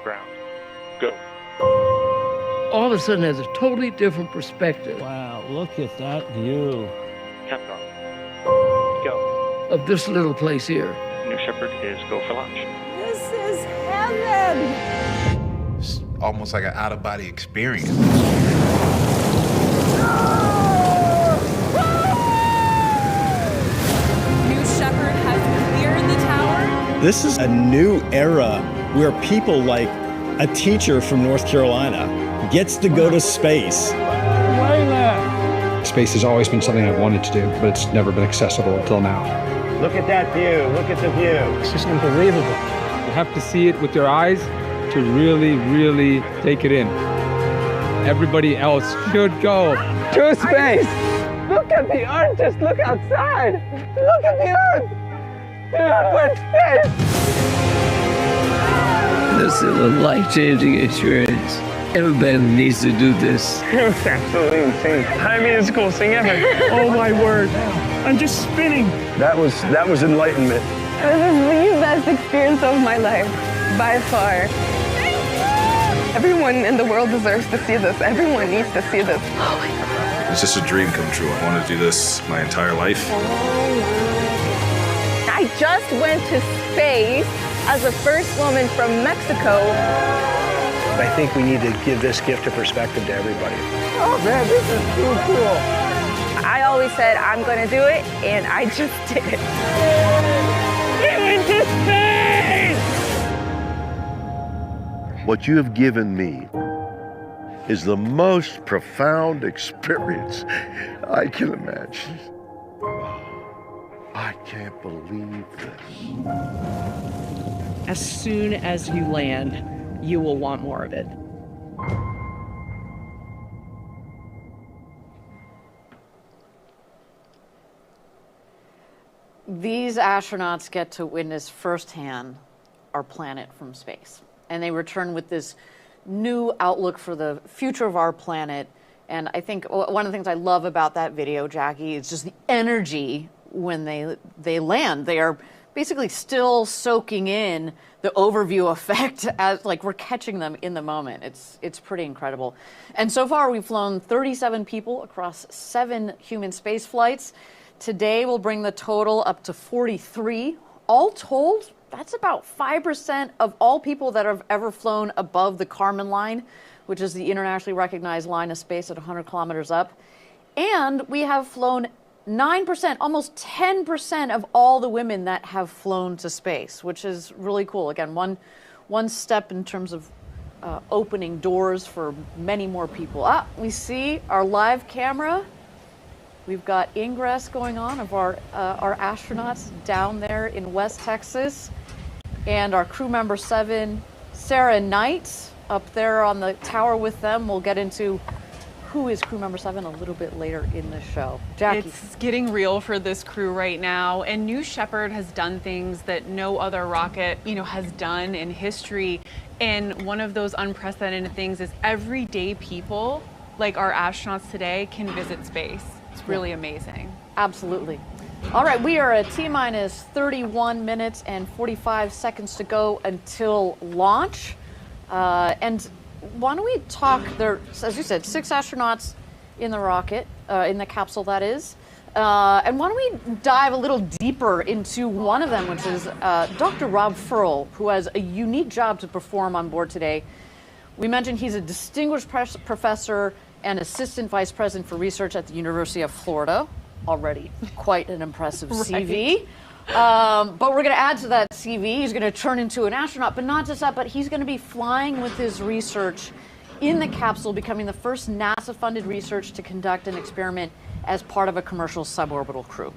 ground. Go. All of a sudden has a totally different perspective. Wow, look at that view. Countdown. Go. Of this little place here. New Shepard is go for launch. This is heaven! It's almost like an out-of-body experience. New Shepard has cleared the tower. This is a new era where people like a teacher from North Carolina gets to go to space. Space has always been something I've wanted to do, but it's never been accessible until now. Look at that view. Look at the view. It's just unbelievable. You have to see it with your eyes to really, really take it in. Everybody else should go to space. Look at the Earth. Just look outside. Look at the Earth. We're in space. This is a life-changing experience. Everybody needs to do this. It was absolutely insane. I mean, it's the coolest thing ever. Oh my word. I'm just spinning. That was enlightenment. This is the best experience of my life, by far. Everyone in the world deserves to see this. Everyone needs to see this. Oh my God. It's just a dream come true. I wanted to do this my entire life. I just went to space as the first woman from Mexico. I think we need to give this gift of perspective to everybody. Oh man, this is too cool. I always said I'm gonna do it, and I just did it. We went to space! What you have given me is the most profound experience I can imagine. I can't believe this. As soon as you land, you will want more of it. These astronauts get to witness firsthand our planet from space. And they return with this new outlook for the future of our planet. And I think one of the things I love about that video, Jackie, is just the energy when they land. They are basically still soaking in the overview effect as like we're catching them in the moment. It's pretty incredible. And so far we've flown 37 people across 7 human space flights. Today we'll bring the total up to 43. All told, that's about 5% of all people that have ever flown above the Kármán line, which is the internationally recognized line of space at 100 kilometers up. And we have flown 9%, almost 10% of all the women that have flown to space, which is really cool. Again, one step in terms of opening doors for many more people. We see our live camera. We've got ingress going on of our astronauts down there in West Texas, and our crew member 7, Sarah Knight, up there on the tower with them. We'll get into who is crew member 7 a little bit later in the show. Jackie. It's getting real for this crew right now, and New Shepard has done things that no other rocket, has done in history. And one of those unprecedented things is everyday people, like our astronauts today, can visit space. It's really amazing. Absolutely. All right, we are at T-minus 31 minutes and 45 seconds to go until launch. And why don't we talk, there, as you said, 6 astronauts in the rocket, in the capsule that is. And why don't we dive a little deeper into one of them, which is Dr. Rob Ferl, who has a unique job to perform on board today. We mentioned he's a distinguished professor and assistant vice president for research at the University of Florida. Already quite an impressive CV. But we're going to add to that CV. He's going to turn into an astronaut, but not just that, but he's going to be flying with his research in the capsule, becoming the first NASA-funded research to conduct an experiment as part of a commercial suborbital crew.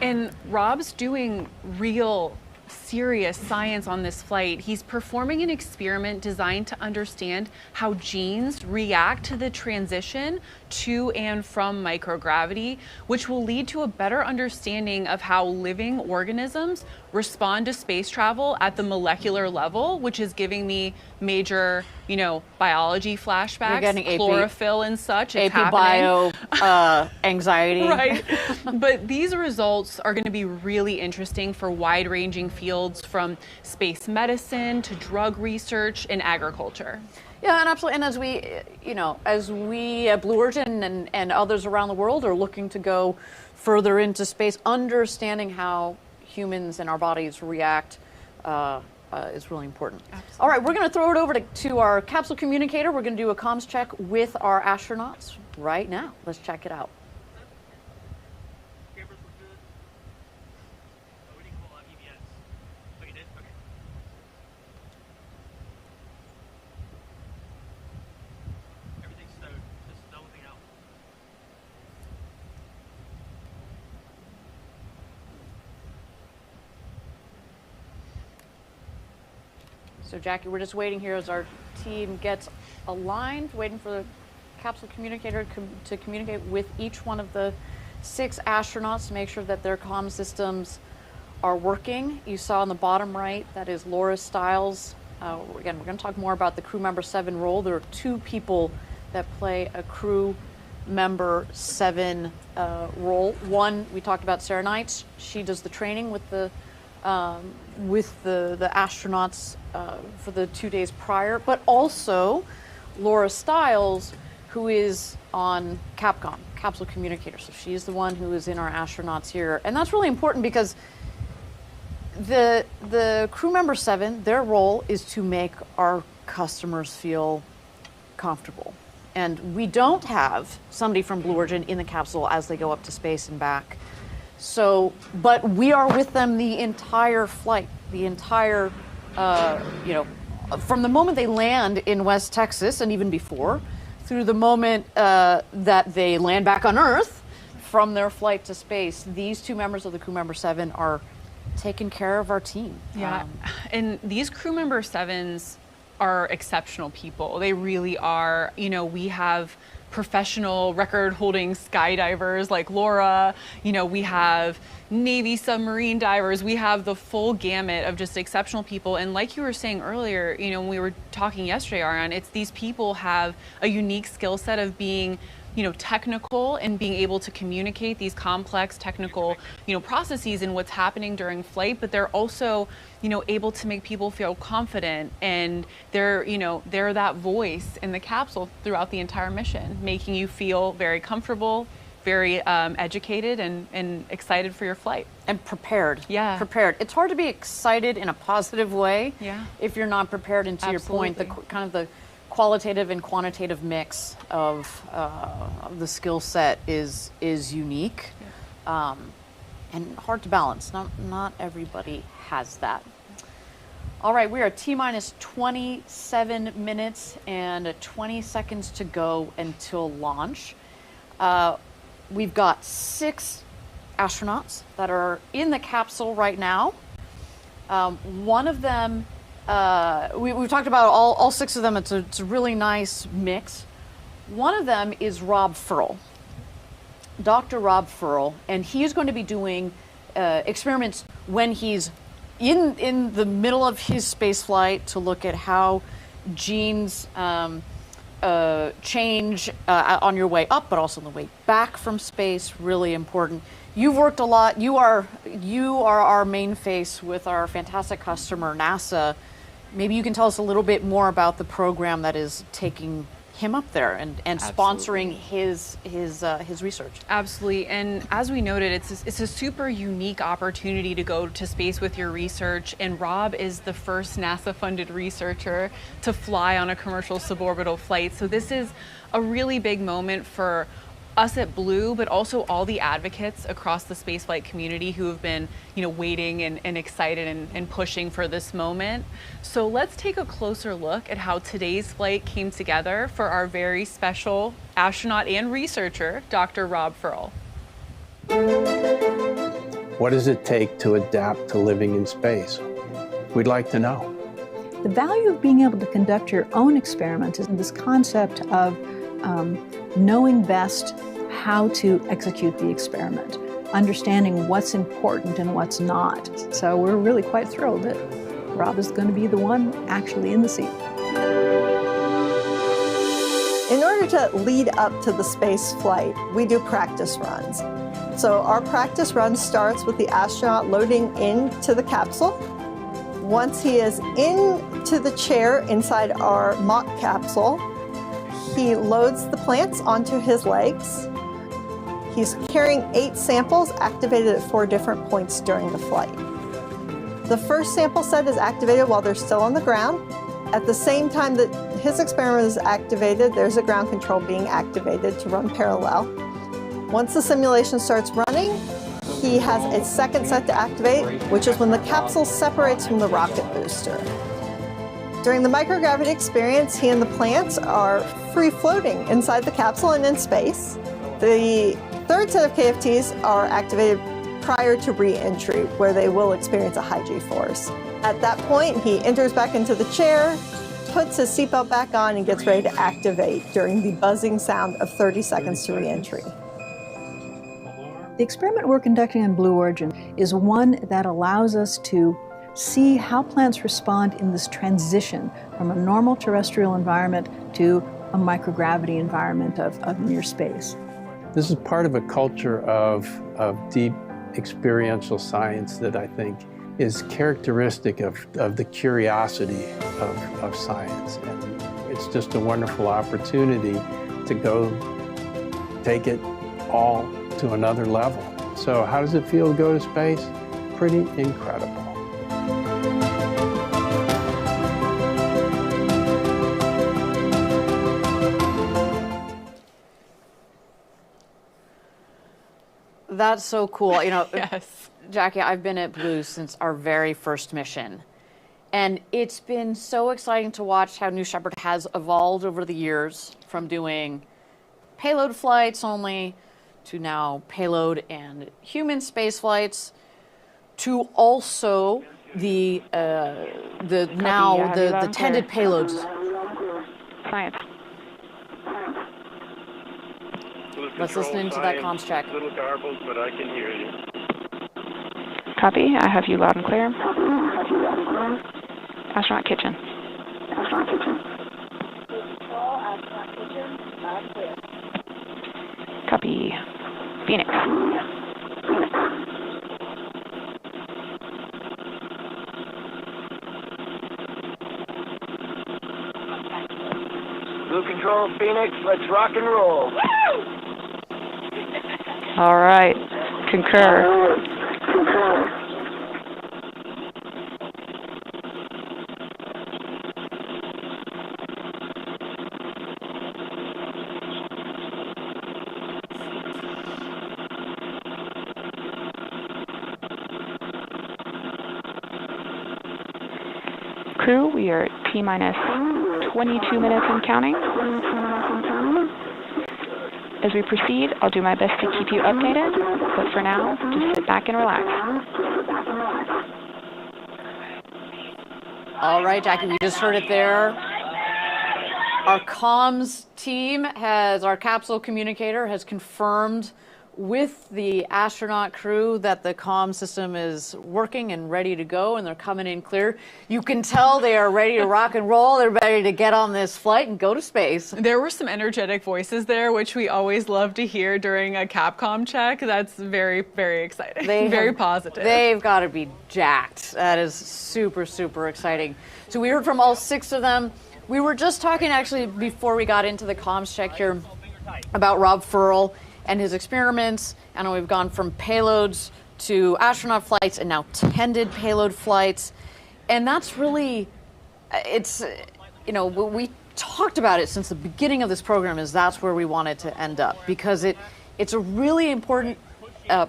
And Rob's doing real serious science on this flight. He's performing an experiment designed to understand how genes react to the transition to and from microgravity, which will lead to a better understanding of how living organisms respond to space travel at the molecular level, which is giving me major, biology flashbacks, You're getting chlorophyll and such. It's AP bio anxiety. Right. But these results are going to be really interesting for wide-ranging fields fields from space medicine to drug research and agriculture. Yeah, and absolutely. And as we at Blue Origin and others around the world are looking to go further into space, understanding how humans and our bodies react is really important. Absolutely. All right, we're going to throw it over to our capsule communicator. We're going to do a comms check with our astronauts right now. Let's check it out. So Jackie, we're just waiting here as our team gets aligned, waiting for the capsule communicator to communicate with each one of the 6 astronauts to make sure that their comm systems are working. You saw on the bottom right, that is Laura Stiles. Again, we're going to talk more about the crew member 7 role. There are 2 people that play a crew member 7 role. One, we talked about Sarah Knights. She does the training with the astronauts for the 2 days prior, but also Laura Stiles, who is on Capcom, capsule communicator. So she's the one who is in our astronauts here. And that's really important because the crew member 7, their role is to make our customers feel comfortable. And we don't have somebody from Blue Origin in the capsule as they go up to space and back. So, but we are with them the entire flight, the entire, from the moment they land in West Texas and even before, through the moment that they land back on Earth from their flight to space. These 2 members of the crew member 7 are taking care of our team. Yeah, and these crew member 7s are exceptional people. They really are. We have professional record-holding skydivers like Laura. We have Navy submarine divers. We have the full gamut of just exceptional people. And like you were saying earlier, when we were talking yesterday, Ariane, it's these people have a unique skill set of being technical and being able to communicate these complex technical, processes and what's happening during flight, but they're also, able to make people feel confident, and they're that voice in the capsule throughout the entire mission, making you feel very comfortable, very educated and excited for your flight. And prepared. Yeah. Prepared. It's hard to be excited in a positive way yeah. if you're not prepared. And to Absolutely. your point, the qualitative and quantitative mix of the skill set is unique, yeah. And hard to balance. Not everybody has that. All right, we are T-minus 27 minutes and 20 seconds to go until launch. We've got 6 astronauts that are in the capsule right now. One of them, we've talked about all 6 of them. It's a really nice mix. One of them is Rob Ferl, Dr. Rob Ferl, and he's going to be doing experiments when he's in the middle of his space flight to look at how genes change on your way up, but also on the way back from space. Really important. You've worked a lot. You are our main face with our fantastic customer, NASA. Maybe you can tell us a little bit more about the program that is taking him up there and sponsoring his research. Absolutely, and as we noted, it's a super unique opportunity to go to space with your research, and Rob is the first NASA-funded researcher to fly on a commercial suborbital flight. So this is a really big moment for us at Blue, but also all the advocates across the spaceflight community who have been, waiting and excited and pushing for this moment. So let's take a closer look at how today's flight came together for our very special astronaut and researcher, Dr. Rob Ferl. What does it take to adapt to living in space? We'd like to know. The value of being able to conduct your own experiment is this concept of knowing best how to execute the experiment, understanding what's important and what's not. So we're really quite thrilled that Rob is going to be the one actually in the seat. In order to lead up to the space flight, we do practice runs. So our practice run starts with the astronaut loading into the capsule. Once he is into the chair inside our mock capsule, he loads the plants onto his legs. He's carrying 8 samples activated at 4 different points during the flight. The first sample set is activated while they're still on the ground. At the same time that his experiment is activated, there's a ground control being activated to run parallel. Once the simulation starts running, he has a second set to activate, which is when the capsule separates from the rocket booster. During the microgravity experience, he and the plants are free floating inside the capsule and in space. The third set of KFTs are activated prior to re-entry, where they will experience a high G-force. At that point, he enters back into the chair, puts his seatbelt back on, and gets ready to activate during the buzzing sound of 30 seconds to re-entry. The experiment we're conducting on Blue Origin is one that allows us to see how plants respond in this transition from a normal terrestrial environment to a microgravity environment of near space. This is part of a culture of deep experiential science that I think is characteristic of the curiosity of science. And it's just a wonderful opportunity to go take it all to another level. So how does it feel to go to space? Pretty incredible. That's so cool. You know, yes. Jackie, I've been at Blue since our very first mission. And it's been so exciting to watch how New Shepard has evolved over the years from doing payload flights only to now payload and human space flights to also the tended payloads. Science. Let's listen into that comms check. A little garbled, but I can hear you. Copy. I have you loud and clear. Astronaut kitchen. Copy. Phoenix. Blue Control, Phoenix, let's rock and roll. All right. Concur. Crew, we are at T-minus 22 minutes and counting. As we proceed, I'll do my best to keep you updated, but for now, just sit back and relax. All right, Jackie, we just heard it there. Our comms team our capsule communicator has confirmed with the astronaut crew that the comm system is working and ready to go, and they're coming in clear. You can tell they are ready to rock and roll. They're ready to get on this flight and go to space. There were some energetic voices there, which we always love to hear during a Capcom check. That's very, very exciting. Very positive. They've got to be jacked. That is super, super exciting. So we heard from all 6 of them. We were just talking, actually, before we got into the comms check here, about Rob Ferl and his experiments. And we've gone from payloads to astronaut flights and now tended payload flights. And that's really, it's, you know, we talked about it since the beginning of this program, is that's where we wanted to end up, because it's a really important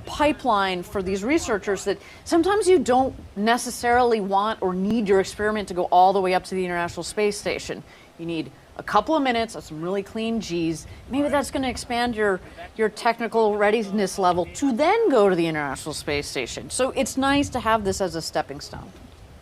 pipeline for these researchers that sometimes you don't necessarily want or need your experiment to go all the way up to the International Space Station. You need a couple of minutes of some really clean G's. Maybe that's going to expand your technical readiness level to then go to the International Space Station. So it's nice to have this as a stepping stone.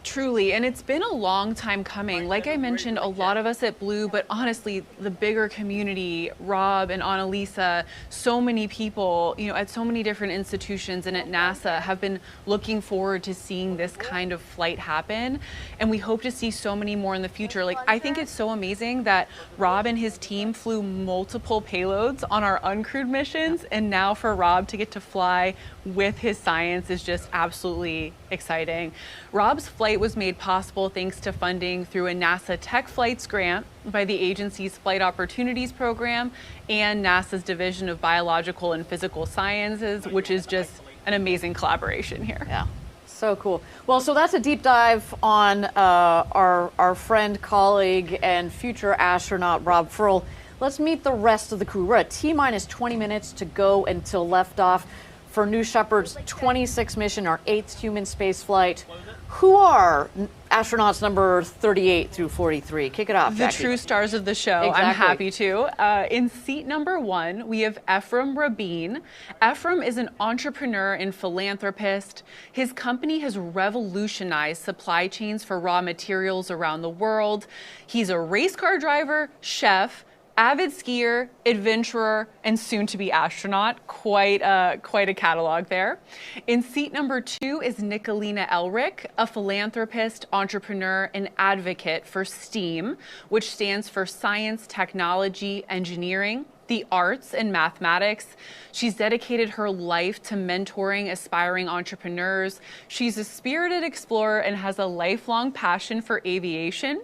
Truly, and it's been a long time coming. Like I mentioned, a lot of us at Blue, but honestly, the bigger community, Rob and Annalisa, so many people, you know, at so many different institutions and at NASA have been looking forward to seeing this kind of flight happen. And we hope to see so many more in the future. Like, I think it's so amazing that Rob and his team flew multiple payloads on our uncrewed missions, and now for Rob to get to fly with his science is just absolutely exciting. Rob's flight was made possible thanks to funding through a NASA Tech Flights grant by the agency's Flight Opportunities Program and NASA's Division of Biological and Physical Sciences, which is just an amazing collaboration here. Yeah. So cool. Well, so that's a deep dive on our friend, colleague, and future astronaut, Rob Ferl. Let's meet the rest of the crew. We're at T-minus 20 minutes to go until liftoff for New Shepard's 26th mission, our 8th human space flight. Who are astronauts number 38 through 43? Kick it off, The Jackie. true stars of the show. Exactly. I'm happy to. In seat number 1, we have Ephraim Rabin. Ephraim is an entrepreneur and philanthropist. His company has revolutionized supply chains for raw materials around the world. He's a race car driver, chef, avid skier, adventurer, and soon-to-be astronaut. Quite a catalog there. In seat number 2 is Nicolina Elrick, a philanthropist, entrepreneur, and advocate for STEAM, which stands for Science, Technology, Engineering, the Arts, and Mathematics. She's dedicated her life to mentoring aspiring entrepreneurs. She's a spirited explorer and has a lifelong passion for aviation.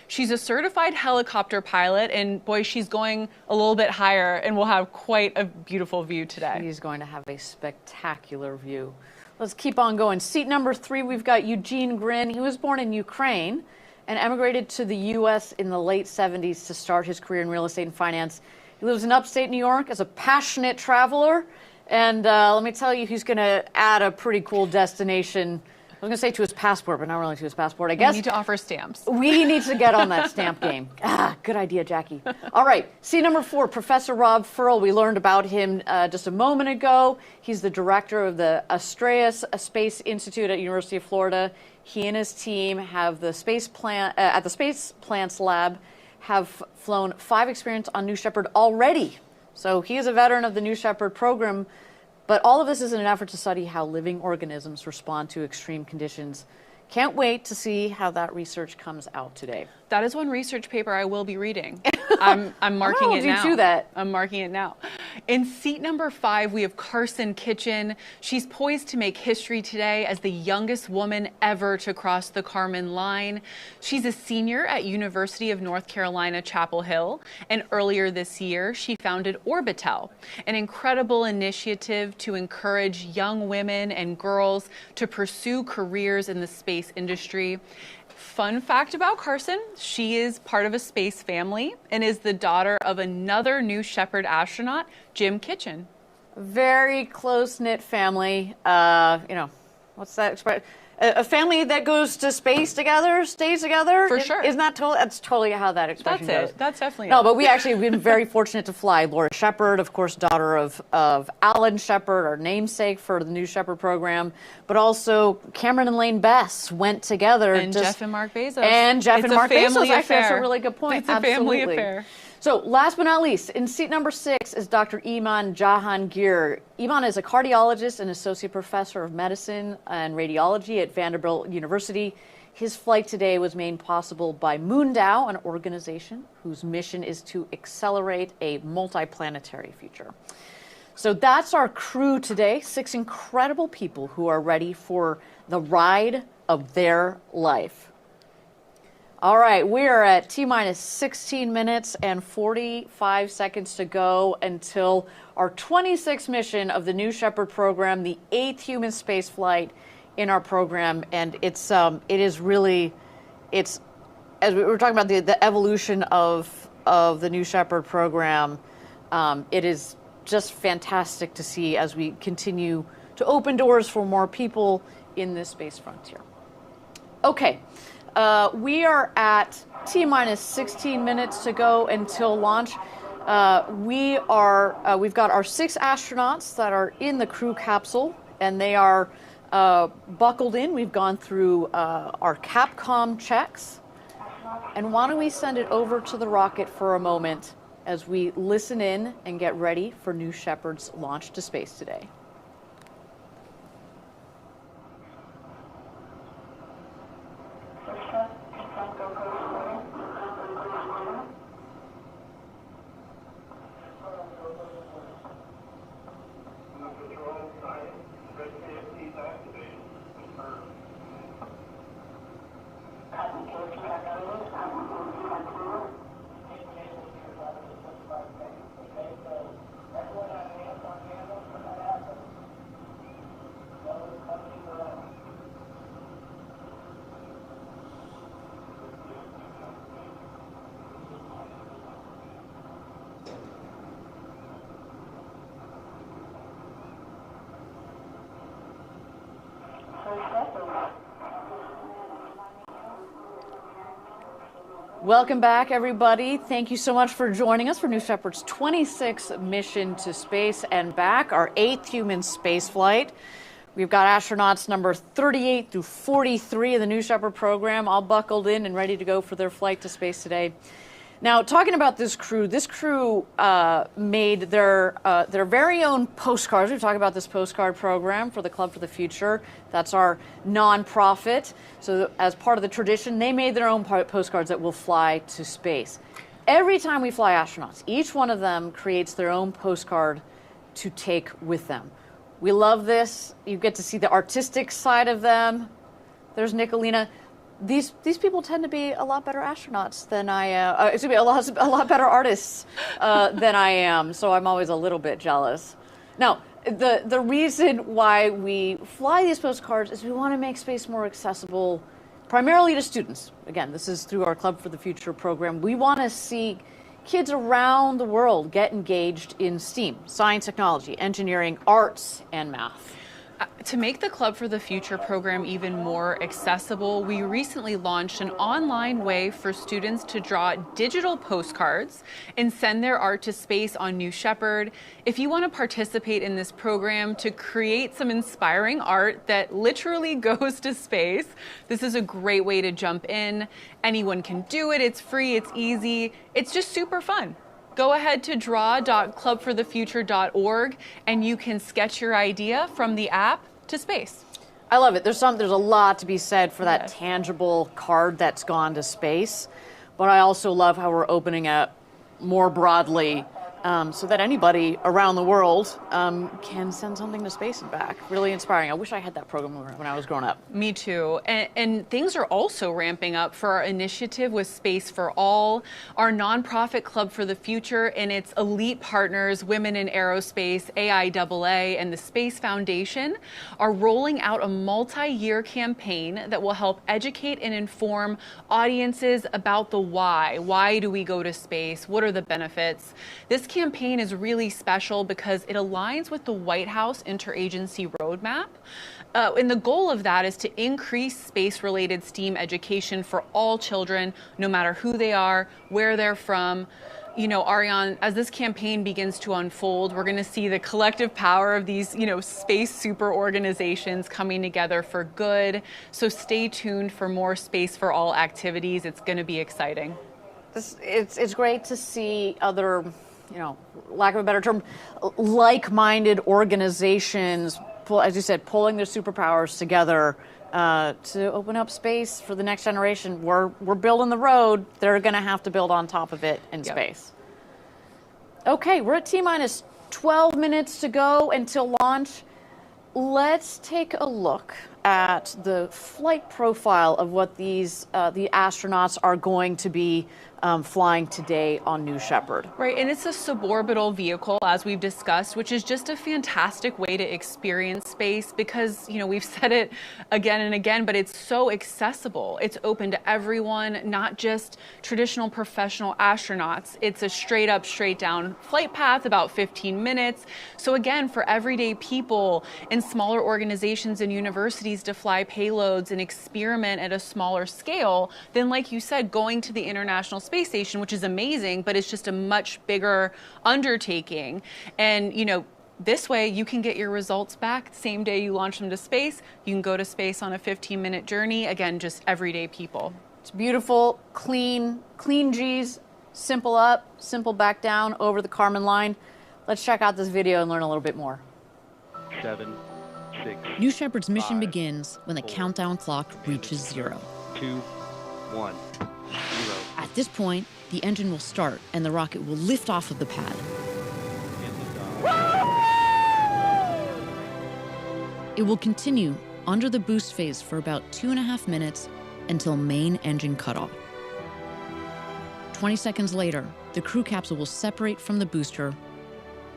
She's a certified helicopter pilot, and boy, she's going a little bit higher, and we'll have quite a beautiful view today. She's going to have a spectacular view. Let's keep on going. Seat number 3, we've got Eugene Grin. He was born in Ukraine and emigrated to the U.S. in the late 70s to start his career in real estate and finance. He lives in upstate New York as a passionate traveler, and let me tell you, he's going to add a pretty cool destination. I was going to say to his passport, but not really to his passport, I guess. We need to offer stamps. We need to get on that stamp game. Good idea, Jackie. All right, seat number 4, Professor Rob Ferl. We learned about him just a moment ago. He's the director of the Astreus Space Institute at University of Florida. He and his team have the space plant at the Space Plants Lab have flown 5 experiments on New Shepard already. So he is a veteran of the New Shepard program, but all of this is in an effort to study how living organisms respond to extreme conditions. Can't wait to see how that research comes out today. That is one research paper I will be reading. I'm marking it now. How do you do that? I'm marking it now. In seat number 5, we have Karsen Kitchen. She's poised to make history today as the youngest woman ever to cross the Kármán line. She's a senior at University of North Carolina, Chapel Hill, and earlier this year, she founded Orbitel, an incredible initiative to encourage young women and girls to pursue careers in the space industry. Fun fact about Karsen, she is part of a space family and is the daughter of another New Shepard astronaut, Jim Kitchen. Very close-knit family. What's that expression? A family that goes to space together, stays together? For sure. Isn't that totally? That's totally how that expression goes. That's definitely No, it. but we've been very fortunate to fly Laura Shepard, of course, daughter of Alan Shepard, our namesake for the New Shepard program, but also Cameron and Lane Bess went together. And Jeff and Mark Bezos. And Jeff and Mark Bezos. Actually, that's a really good point. It's a family affair. So last but not least, in seat number 6 is Dr. Eiman Jahangir. Eiman is a cardiologist and associate professor of medicine and radiology at Vanderbilt University. His flight today was made possible by Moondow, an organization whose mission is to accelerate a multiplanetary future. So that's our crew today, 6 incredible people who are ready for the ride of their life. All right, we are at T-minus 16 minutes and 45 seconds to go until our 26th mission of the New Shepard program, the 8th human space flight in our program. And it is really, as we were talking about the evolution of the New Shepard program, it is just fantastic to see as we continue to open doors for more people in this space frontier. Okay. We are at T-minus 16 minutes to go until launch. We've got our 6 astronauts that are in the crew capsule, and they are buckled in. We've gone through our Capcom checks. And why don't we send it over to the rocket for a moment as we listen in and get ready for New Shepard's launch to space today. Welcome back, everybody. Thank you so much for joining us for New Shepard's 26th mission to space and back, our 8th human space flight. We've got astronauts number 38 through 43 of the New Shepard program, all buckled in and ready to go for their flight to space today. Now, talking about this crew made their very own postcards. We've talked about this postcard program for the Club for the Future. That's our nonprofit. So as part of the tradition, they made their own postcards that will fly to space. Every time we fly astronauts, each one of them creates their own postcard to take with them. We love this. You get to see the artistic side of them. There's Nicolina. These people tend to be a lot better astronauts than I am. Excuse me, a lot better artists than I am. So I'm always a little bit jealous. Now, the reason why we fly these postcards is we want to make space more accessible, primarily to students. Again, this is through our Club for the Future program. We want to see kids around the world get engaged in STEAM, science, technology, engineering, arts, and math. To make the Club for the Future program even more accessible, we recently launched an online way for students to draw digital postcards and send their art to space on New Shepard. If you want to participate in this program to create some inspiring art that literally goes to space, this is a great way to jump in. Anyone can do it. It's free. It's easy. It's just super fun. Go ahead to draw.clubforthefuture.org and you can sketch your idea from the app to space. I love it. There's a lot to be said for that tangible card that's gone to space, but I also love how we're opening it more broadly so that anybody around the world can send something to space and back. Really inspiring. I wish I had that program when I was growing up. Me too. And things are also ramping up for our initiative with Space for All, our nonprofit Club for the Future, and its elite partners, Women in Aerospace, AIAA, and the Space Foundation, are rolling out a multi-year campaign that will help educate and inform audiences about the why. Why do we go to space? What are the benefits? This campaign is really special because it aligns with the White House Interagency Roadmap. And the goal of that is to increase space-related STEAM education for all children, no matter who they are, where they're from. You know, Ariane, as this campaign begins to unfold, we're going to see the collective power of these, space super organizations coming together for good. So stay tuned for more Space for All activities. It's going to be exciting. It's great to see other, lack of a better term, like-minded organizations, as you said, pulling their superpowers together to open up space for the next generation. We're building the road. They're going to have to build on top of it in space. Okay, we're at T-minus 12 minutes to go until launch. Let's take a look at the flight profile of what the astronauts are going to be flying today on New Shepard. Right, and it's a suborbital vehicle, as we've discussed, which is just a fantastic way to experience space because, we've said it again and again, but it's so accessible. It's open to everyone, not just traditional professional astronauts. It's a straight up, straight down flight path, about 15 minutes. So again, for everyday people in smaller organizations and universities to fly payloads and experiment at a smaller scale than, like you said, going to the International Space Station, which is amazing, but it's just a much bigger undertaking. And, this way you can get your results back the same day you launch them to space. You can go to space on a 15-minute journey. Again, just everyday people. It's beautiful, clean G's, simple up, simple back down over the Kármán line. Let's check out this video and learn a little bit more. 7, 6. New Shepard's mission 5, begins when the countdown clock reaches 0. 2, 1, 0. At this point, the engine will start and the rocket will lift off of the pad. It will continue under the boost phase for about 2.5 minutes until main engine cutoff. 20 seconds later, the crew capsule will separate from the booster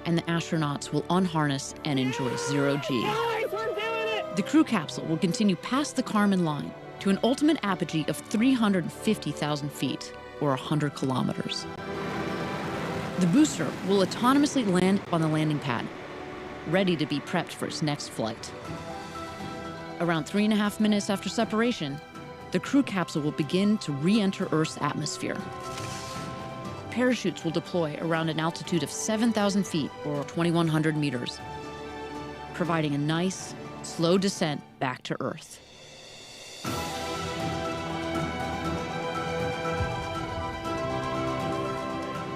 and the astronauts will unharness and enjoy 0G. The crew capsule will continue past the Kármán line to an ultimate apogee of 350,000 feet, or 100 kilometers. The booster will autonomously land on the landing pad, ready to be prepped for its next flight. Around 3.5 minutes after separation, the crew capsule will begin to re-enter Earth's atmosphere. Parachutes will deploy around an altitude of 7,000 feet or 2,100 meters, providing a nice, slow descent back to Earth.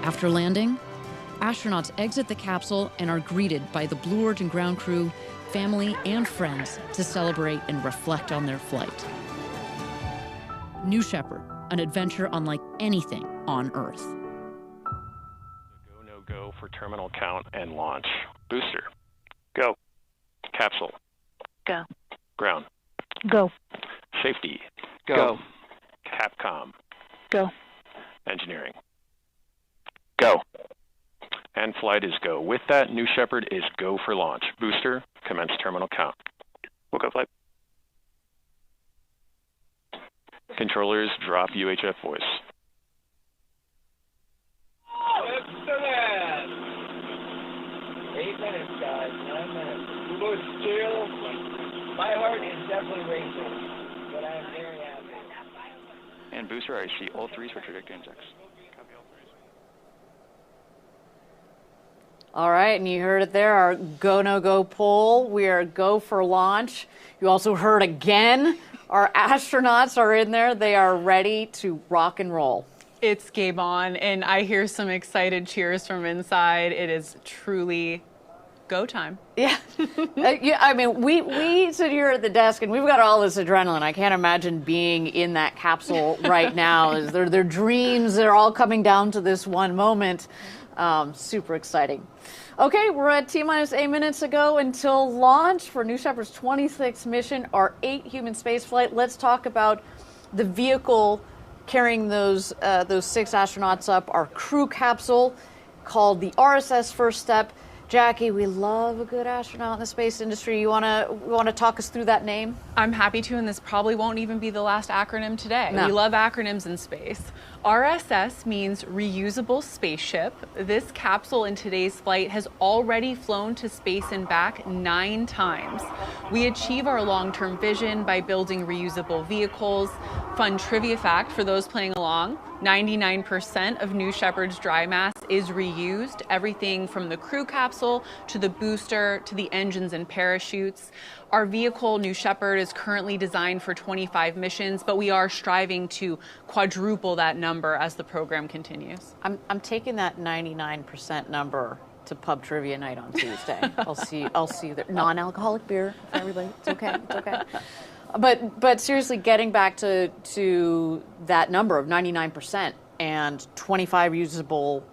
After landing, astronauts exit the capsule and are greeted by the Blue Origin ground crew, family, and friends to celebrate and reflect on their flight. New Shepard, an adventure unlike anything on Earth. Go, no go for terminal count and launch. Booster. Go. Capsule. Go. Ground. Go. Safety. Go. Capcom. Go. Engineering. Go. And flight is go. With that, New Shepard is go for launch. Booster, commence terminal count. We'll go flight. Controllers, drop UHF voice. Excellent! 8 minutes, guys. 9 minutes. We were still. My heart is definitely racing, but I am very happy. And booster, I see all 3 for trajectory injects. All right, and you heard it there, our go, no go poll. We are go for launch. You also heard again, our astronauts are in there. They are ready to rock and roll. It's game on, and I hear some excited cheers from inside. It is truly go time. Yeah. Yeah, I mean, we sit here at the desk and we've got all this adrenaline. I can't imagine being in that capsule right now. Their dreams, they're all coming down to this one moment. Super exciting. Okay, we're at T-minus 8 minutes to go until launch for New Shepard's 26th mission, our 8 human space flight. Let's talk about the vehicle carrying those 6 astronauts up, our crew capsule called the RSS First Step. Jackie, we love a good astronaut in the space industry. You wanna talk us through that name? I'm happy to, and this probably won't even be the last acronym today. No. We love acronyms in space. RSS means reusable spaceship. This capsule in today's flight has already flown to space and back 9 times. We achieve our long-term vision by building reusable vehicles. Fun trivia fact for those playing along, 99% of New Shepard's dry mass is reused, everything from the crew capsule to the booster to the engines and parachutes. Our vehicle, New Shepard, is currently designed for 25 missions, but we are striving to quadruple that number as the program continues. I'm taking that 99% number to pub trivia night on Tuesday. I'll see you there. Non-alcoholic beer for everybody. It's okay. It's okay. But seriously, getting back to that number of 99% and 25 reusable,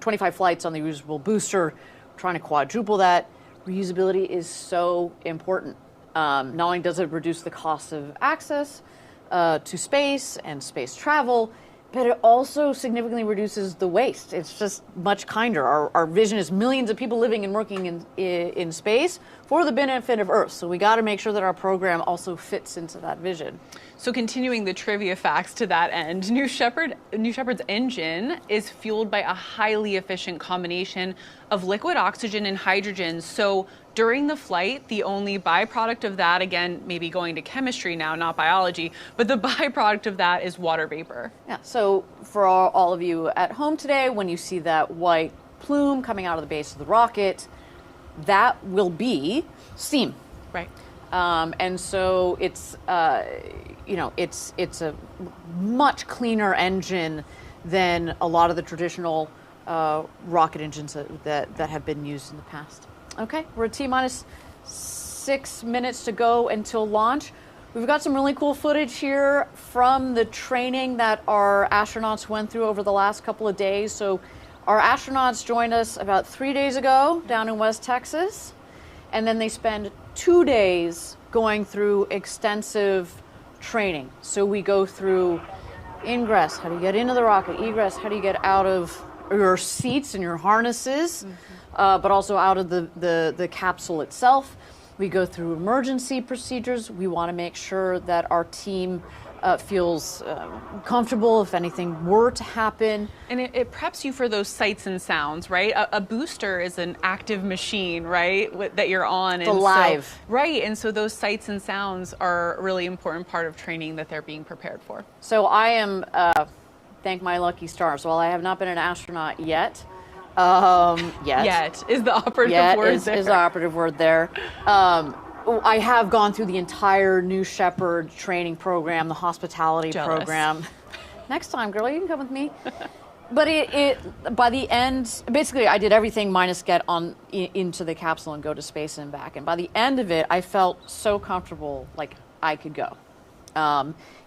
25 flights on the reusable booster, trying to quadruple that. Reusability is so important. Not only does it reduce the cost of access to space and space travel, but it also significantly reduces the waste. It's just much kinder. Our vision is millions of people living and working in space for the benefit of Earth. So we got to make sure that our program also fits into that vision. So continuing the trivia facts to that end, New Shepard's engine is fueled by a highly efficient combination of liquid oxygen and hydrogen. So during the flight, the only byproduct of that, again, maybe going to chemistry now, not biology, but the byproduct of that is water vapor. Yeah, so for all of you at home today, when you see that white plume coming out of the base of the rocket, that will be steam. Right. And so it's, it's a much cleaner engine than a lot of the traditional rocket engines that have been used in the past. Okay, we're at T-minus 6 minutes to go until launch. We've got some really cool footage here from the training that our astronauts went through over the last couple of days. So our astronauts joined us about 3 days ago down in West Texas, and then they spend 2 days going through extensive training. So we go through ingress, how do you get into the rocket, egress, how do you get out of your seats and your harnesses, but also out of the capsule itself. We go through emergency procedures. We want to make sure that our team feels comfortable if anything were to happen. And it preps you for those sights and sounds, right? A booster is an active machine, right, that you're on. It's alive. Right, and so those sights and sounds are a really important part of training that they're being prepared for. So I am, thank my lucky stars, while I have not been an astronaut yet, Yet is the operative word there. Is the operative word there. I have gone through the entire New Shepard training program, the hospitality program. Next time, girl, you can come with me. But by the end, basically I did everything minus get into the capsule and go to space and back. And by the end of it, I felt so comfortable, like I could go.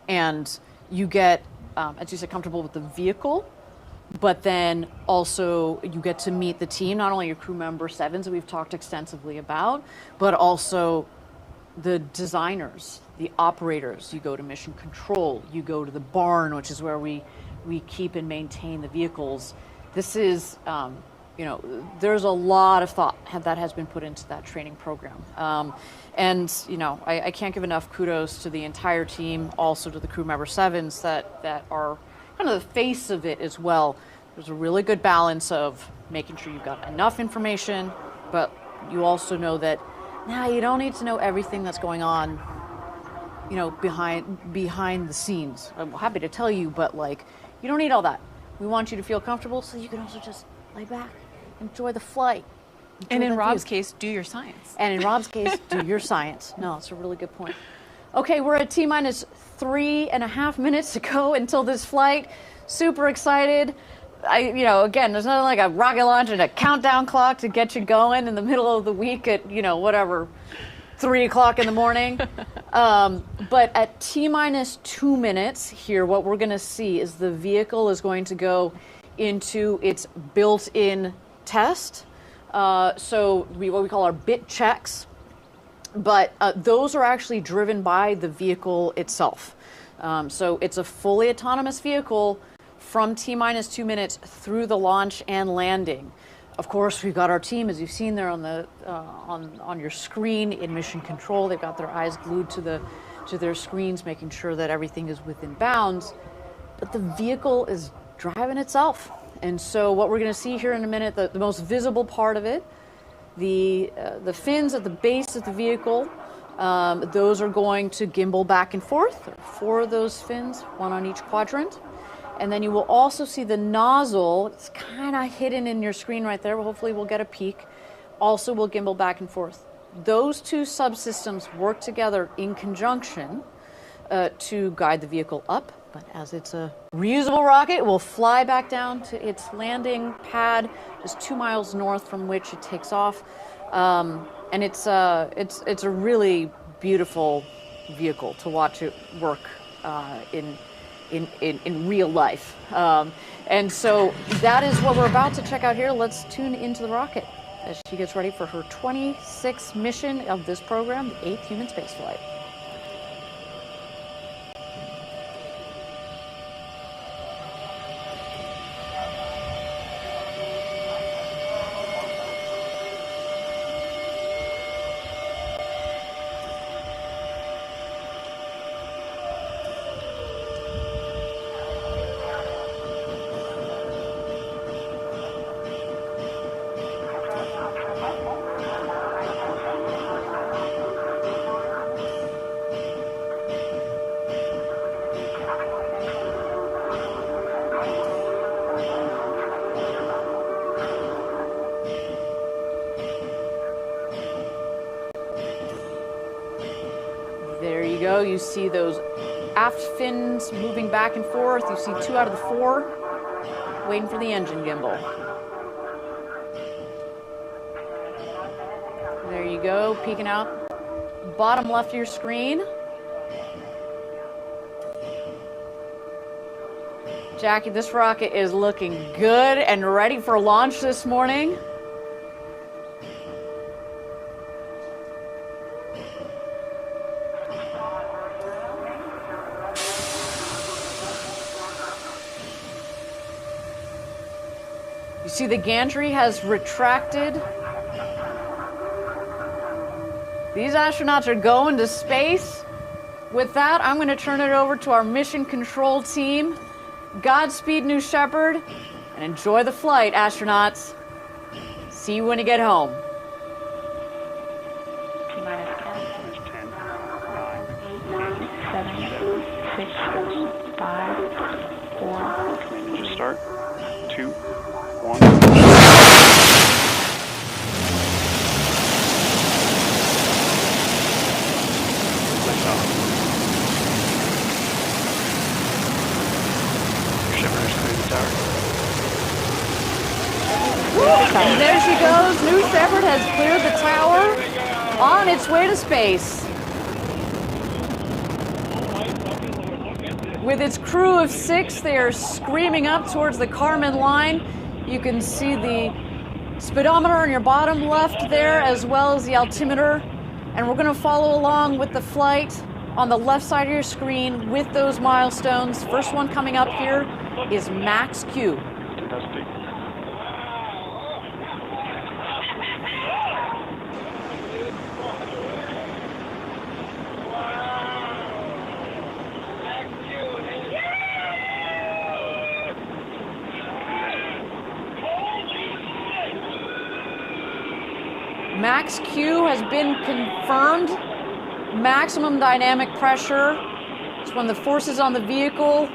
And you get, as you said, comfortable with the vehicle, but then also you get to meet the team, not only your crew member 7s that we've talked extensively about, but also the designers, the operators. You go to mission control, you go to the barn, which is where we keep and maintain the vehicles. This is, there's a lot of thought that has been put into that training program. And, I can't give enough kudos to the entire team, also to the crew member 7s that are kind of the face of it as well. There's a really good balance of making sure you've got enough information, but you also know that you don't need to know everything that's going on, behind the scenes. I'm happy to tell you, but you don't need all that. We want you to feel comfortable so you can also just lay back, enjoy the flight. And in Rob's case, do your science. And in Rob's case, do your science. No, that's a really good point. Okay, we're at T-minus 3.5 minutes to go until this flight. Super excited. Again, there's nothing like a rocket launch and a countdown clock to get you going in the middle of the week at, 3 o'clock in the morning. But at T-minus 2 minutes here, what we're gonna see is the vehicle is going to go into its built-in test. So what we call our bit checks. But those are actually driven by the vehicle itself. So it's a fully autonomous vehicle from T-minus 2 minutes through the launch and landing. Of course, we've got our team, as you've seen there on your screen in mission control. They've got their eyes glued to their screens, making sure that everything is within bounds. But the vehicle is driving itself. And so what we're going to see here in a minute, the most visible part of it, the fins at the base of the vehicle, those are going to gimbal back and forth. There are 4 of those fins, 1 on each quadrant. And then you will also see the nozzle. It's kind of hidden in your screen right there. Hopefully we'll get a peek. Also will gimbal back and forth. Those 2 subsystems work together in conjunction to guide the vehicle up. But as it's a reusable rocket, it will fly back down to its landing pad just 2 miles north from which it takes off. And it's a really beautiful vehicle to watch it work in real life. And so that is what we're about to check out here. Let's tune into the rocket as she gets ready for her 26th mission of this program, the 8th human spaceflight. There you go. You see those aft fins moving back and forth. You see 2 out of the 4 waiting for the engine gimbal. There you go, peeking out bottom left of your screen. Jackie, this rocket is looking good and ready for launch this morning. You see the gantry has retracted. These astronauts are going to space. With that, I'm going to turn it over to our mission control team. Godspeed, New Shepard, and enjoy the flight, astronauts. See you when you get home. T-minus 10, 9, 8, 7, 6, 5, 4. Just start. 2, 1. And there she goes. New Shepard has cleared the tower on its way to space. With its crew of 6, they are screaming up towards the Kármán line. You can see the speedometer on your bottom left there, as well as the altimeter. And we're going to follow along with the flight on the left side of your screen with those milestones. First one coming up here is Max Q. Max Q has been confirmed. Maximum dynamic pressure. It's when the forces on the vehicle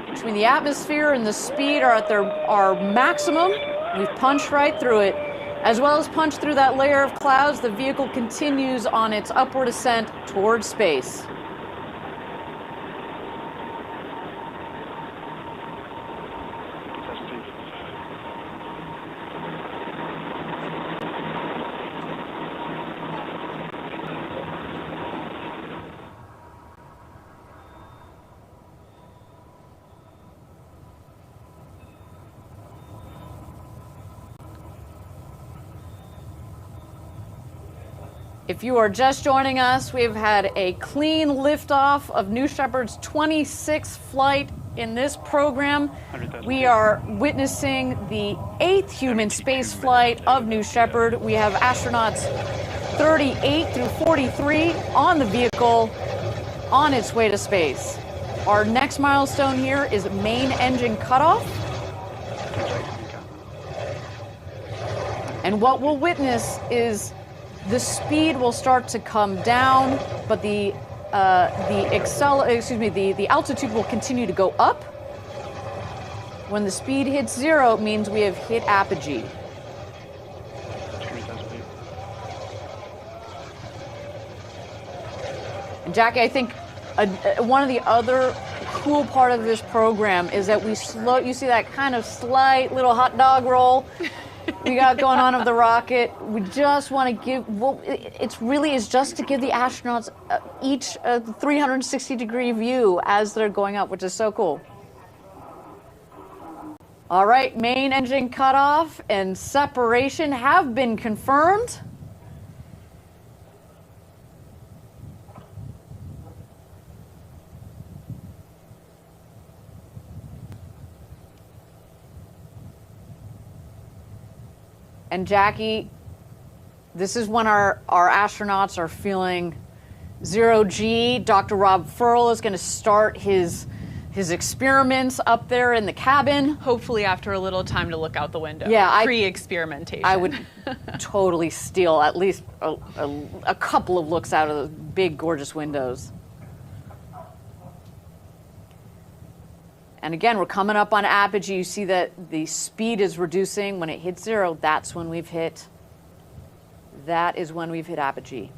between the atmosphere and the speed are at our maximum. We've punched right through it. As well as punched through that layer of clouds, the vehicle continues on its upward ascent towards space. If you are just joining us, we've had a clean liftoff of New Shepard's 26th flight in this program. We are witnessing the 8th human space flight of New Shepard. We have astronauts 38 through 43 on the vehicle on its way to space. Our next milestone here is main engine cutoff. And what we'll witness is the speed will start to come down, but the altitude will continue to go up. When the speed hits 0, it means we have hit apogee. And Jackie, I think one of the other cool part of this program is that you see that kind of slight little hot dog roll we got going on of the rocket. We just want to give, it really is just to give the astronauts each a 360-degree view as they're going up, which is so cool. All right, main engine cutoff and separation have been confirmed. And Jackie, this is when our astronauts are feeling 0G. Dr. Rob Ferl is going to start his experiments up there in the cabin. Hopefully after a little time to look out the window. Yeah, pre-experimentation. I would totally steal at least a couple of looks out of those big, gorgeous windows. And again, we're coming up on apogee. You see that the speed is reducing. When it hits 0, that is when we've hit apogee.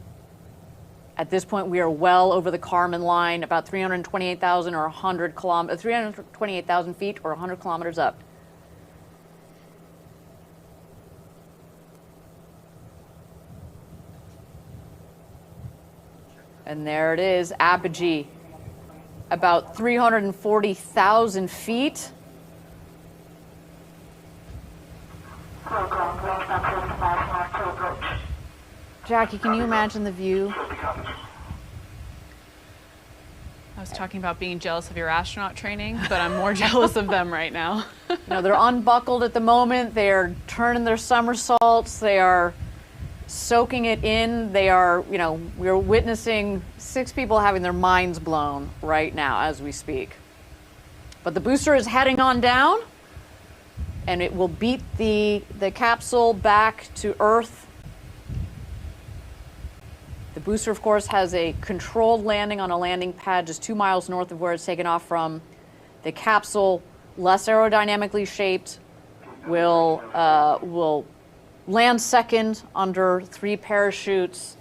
At this point, we are well over the Kármán line, about 328,000 or 328,000 feet or 100 kilometers up. And there it is, apogee. About 340,000 feet. Jackie, can you imagine the view? I was talking about being jealous of your astronaut training, but I'm more jealous of them right now. You know, they're unbuckled at the moment. They're turning their somersaults. They are soaking it in. They are, you know, we're witnessing 6 people having their minds blown right now as we speak. But the booster is heading on down, and it will beat the capsule back to Earth. The booster, of course, has a controlled landing on a landing pad just 2 miles north of where it's taken off from. The capsule, less aerodynamically shaped, will land second under 3 parachutes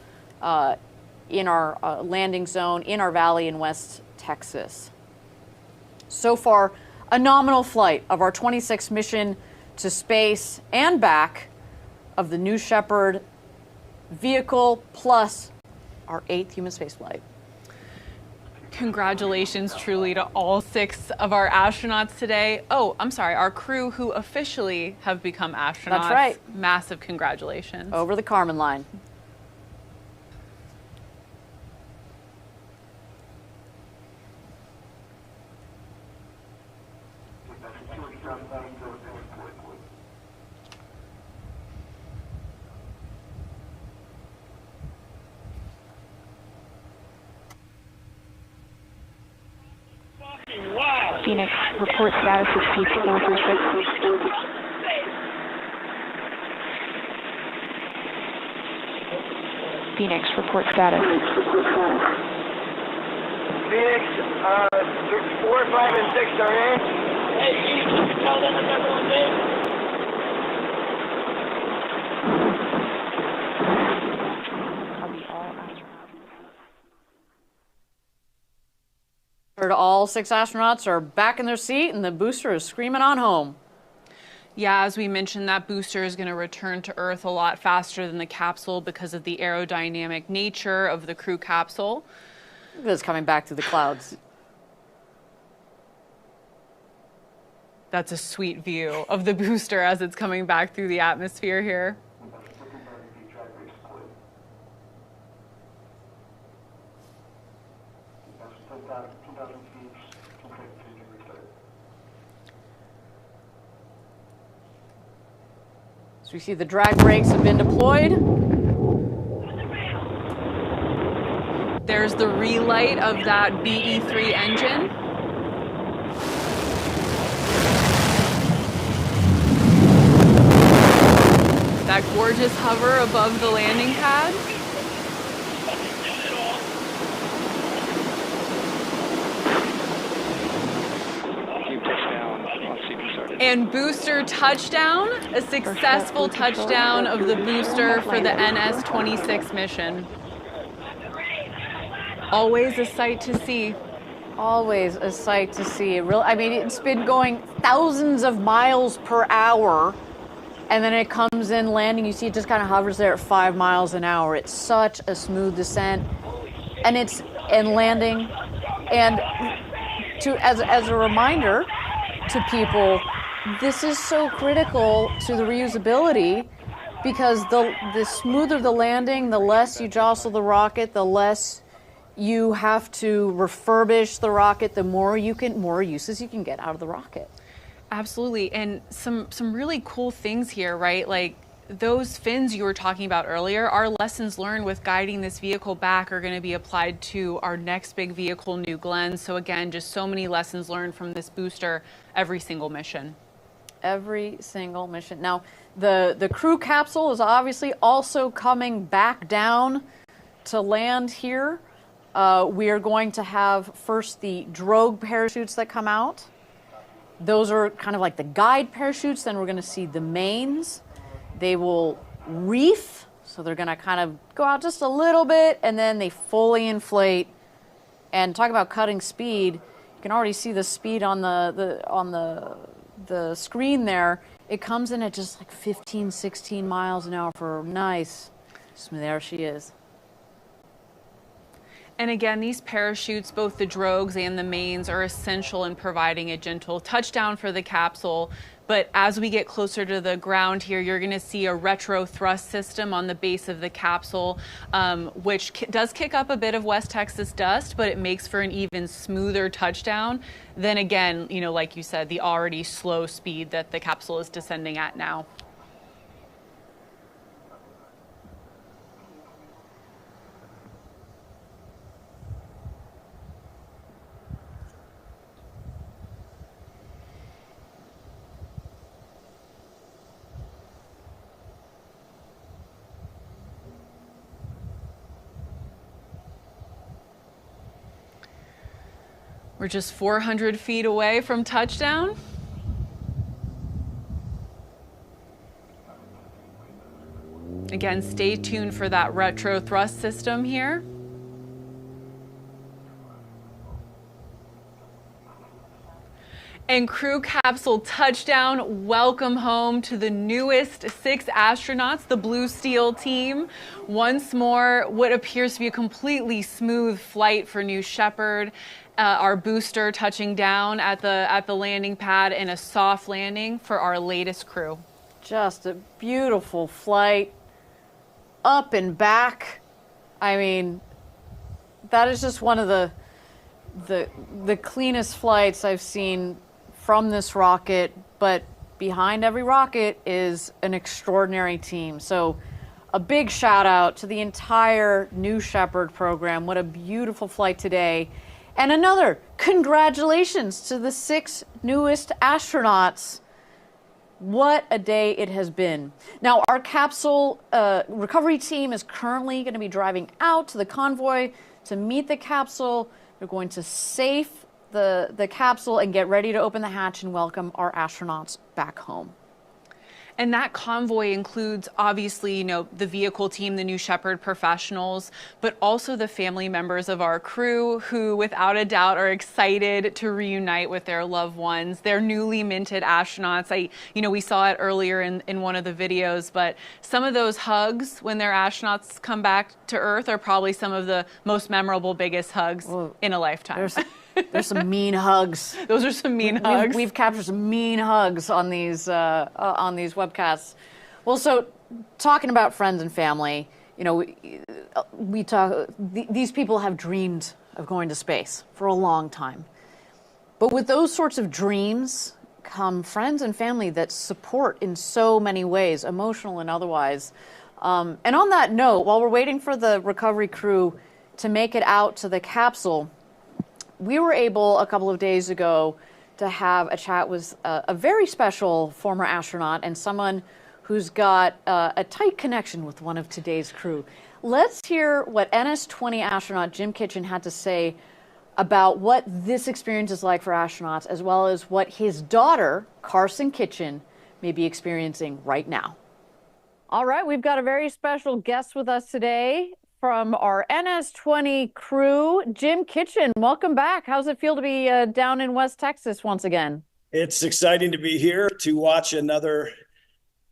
in our landing zone in our valley in West Texas. So far, a nominal flight of our 26th mission to space and back of the New Shepard vehicle, plus our 8th human spaceflight. Congratulations truly to all 6 of our astronauts today. Oh, I'm sorry, our crew who officially have become astronauts. That's right. Massive congratulations. Over the Kármán line. Phoenix, report status is Peak 436. Phoenix, report status. Phoenix, 4, 5, and 6 are in. Hey, can you tell them if everyone's in? All 6 astronauts are back in their seat, and the booster is screaming on home. Yeah, as we mentioned, that booster is going to return to Earth a lot faster than the capsule because of the aerodynamic nature of the crew capsule. It's coming back through the clouds. That's a sweet view of the booster as it's coming back through the atmosphere here. So we see the drag brakes have been deployed. There's the relight of that BE3 engine. That gorgeous hover above the landing pad. And booster touchdown, a successful touchdown of the booster for the NS-26 mission. Always a sight to see. Always a sight to see. I mean, it's been going thousands of miles per hour, and then it comes in landing. You see it just kind of hovers there at 5 miles an hour. It's such a smooth descent, and landing. And as a reminder to people, this is so critical to the reusability, because the smoother the landing, the less you jostle the rocket, the less you have to refurbish the rocket, the more uses you can get out of the rocket. Absolutely, and some really cool things here, right? Like those fins you were talking about earlier, our lessons learned with guiding this vehicle back are going to be applied to our next big vehicle, New Glenn. So again, just so many lessons learned from this booster every single mission. Every single mission. Now, the crew capsule is obviously also coming back down to land here. We are going to have first the drogue parachutes that come out. Those are kind of like the guide parachutes. Then we're going to see the mains. They will reef, so they're going to kind of go out just a little bit, and then they fully inflate. And talk about cutting speed. You can already see the speed on the screen there. It comes in at just like 15, 16 miles an hour for nice smooth. There she is. And again, these parachutes, both the drogues and the mains, are essential in providing a gentle touchdown for the capsule. But as we get closer to the ground here, you're going to see a retro thrust system on the base of the capsule, which does kick up a bit of West Texas dust, but it makes for an even smoother touchdown than, again, you know, like you said, the already slow speed that the capsule is descending at now. We're just 400 feet away from touchdown. Again, stay tuned for that retro thrust system here. And crew capsule touchdown, welcome home to the newest 6 astronauts, the Blue Steel team. Once more, what appears to be a completely smooth flight for New Shepard. Our booster touching down at the landing pad, and a soft landing for our latest crew. Just a beautiful flight, up and back. I mean, that is just one of the cleanest flights I've seen from this rocket, but behind every rocket is an extraordinary team. So a big shout out to the entire New Shepard program. What a beautiful flight today. And another congratulations to the 6 newest astronauts. What a day it has been. Now, our capsule recovery team is currently going to be driving out to the convoy to meet the capsule. They're going to safe the capsule and get ready to open the hatch and welcome our astronauts back home. And that convoy includes, obviously, the vehicle team, the New Shepard professionals, but also the family members of our crew who, without a doubt, are excited to reunite with their loved ones. They're newly minted astronauts. We saw it earlier in one of the videos, but some of those hugs when their astronauts come back to Earth are probably some of the most memorable, biggest hugs in a lifetime. There's some mean hugs. Those are some mean hugs. We've captured some mean hugs on these webcasts. Well, so talking about friends and family, we talk. These people have dreamed of going to space for a long time, but with those sorts of dreams come friends and family that support in so many ways, emotional and otherwise. And on that note, while we're waiting for the recovery crew to make it out to the capsule, we were able a couple of days ago to have a chat with a very special former astronaut and someone who's got a tight connection with one of today's crew. Let's hear what NS-20 astronaut Jim Kitchen had to say about what this experience is like for astronauts, as well as what his daughter, Karsen Kitchen, may be experiencing right now. All right, we've got a very special guest with us today from our NS-20 crew, Jim Kitchen. Welcome back. How's it feel to be down in West Texas once again? It's exciting to be here to watch another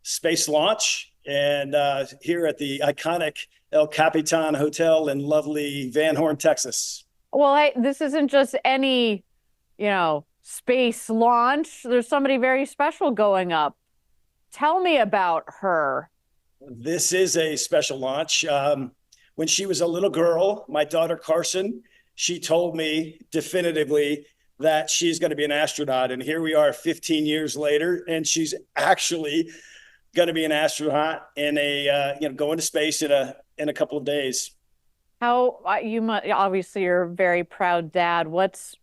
space launch, and here at the iconic El Capitan Hotel in lovely Van Horn, Texas. Well, this isn't just any, space launch. There's somebody very special going up. Tell me about her. This is a special launch. When she was a little girl, my daughter Karsen, she told me definitively that she's going to be an astronaut. And here we are 15 years later, and she's actually going to be an astronaut in going to space in a couple of days. How obviously you're a very proud dad. There's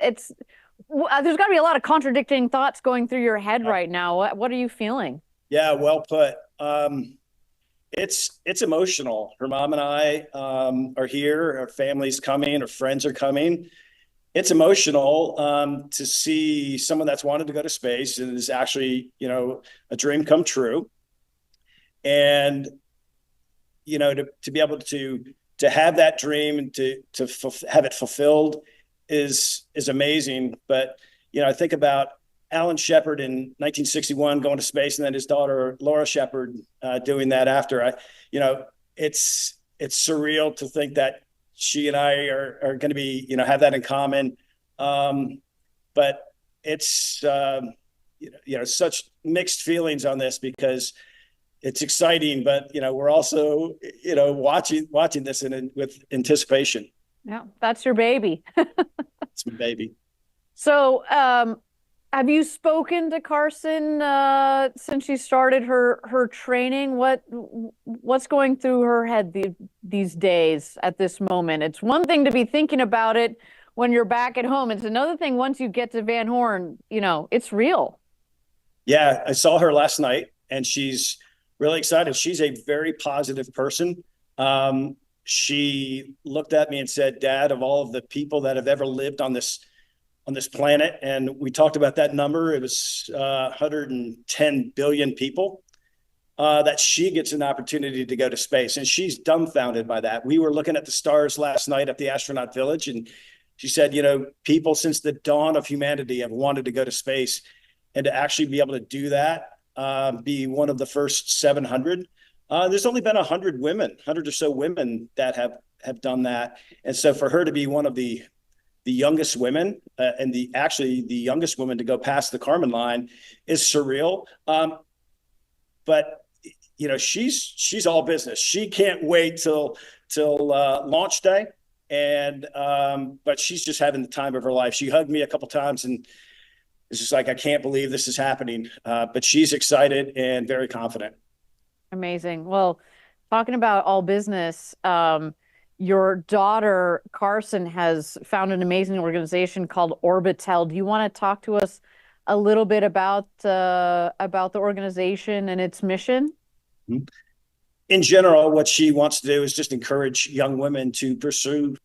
got to be a lot of contradicting thoughts going through your head right now. What are you feeling? Yeah, well put. It's emotional. Her mom and I are here. Our family's coming. Our friends are coming. It's emotional to see someone that's wanted to go to space and is actually, a dream come true. And, to be able to have that dream and to have it fulfilled is amazing. But, I think about Alan Shepard in 1961 going to space, and then his daughter Laura Shepard doing that after. It's surreal to think that she and I are going to be, have that in common. But it's such mixed feelings on this because it's exciting, but we're also watching this with anticipation. Yeah, that's your baby. It's my baby. So, have you spoken to Karsen since she started her training? What's going through her head these days at this moment? It's one thing to be thinking about it when you're back at home. It's another thing once you get to Van Horn, it's real. Yeah, I saw her last night and she's really excited. She's a very positive person. she looked at me and said, Dad, of all of the people that have ever lived on this planet, and we talked about that number, it was 110 billion people, that she gets an opportunity to go to space. And she's dumbfounded by that. We were looking at the stars last night at the astronaut village, and she said, people since the dawn of humanity have wanted to go to space, and to actually be able to do that, be one of the first 700. There's only been 100 or so women that have done that. And so for her to be one of the youngest women, and the youngest woman to go past the Kármán line is surreal. But she's all business. She can't wait till launch day, and but she's just having the time of her life. She hugged me a couple times, and it's just like, I can't believe this is happening. But she's excited and very confident. Amazing. Well, talking about all business, your daughter, Karsen, has found an amazing organization called Orbitel. Do you want to talk to us a little bit about the organization and its mission? In general, what she wants to do is just encourage young women to pursue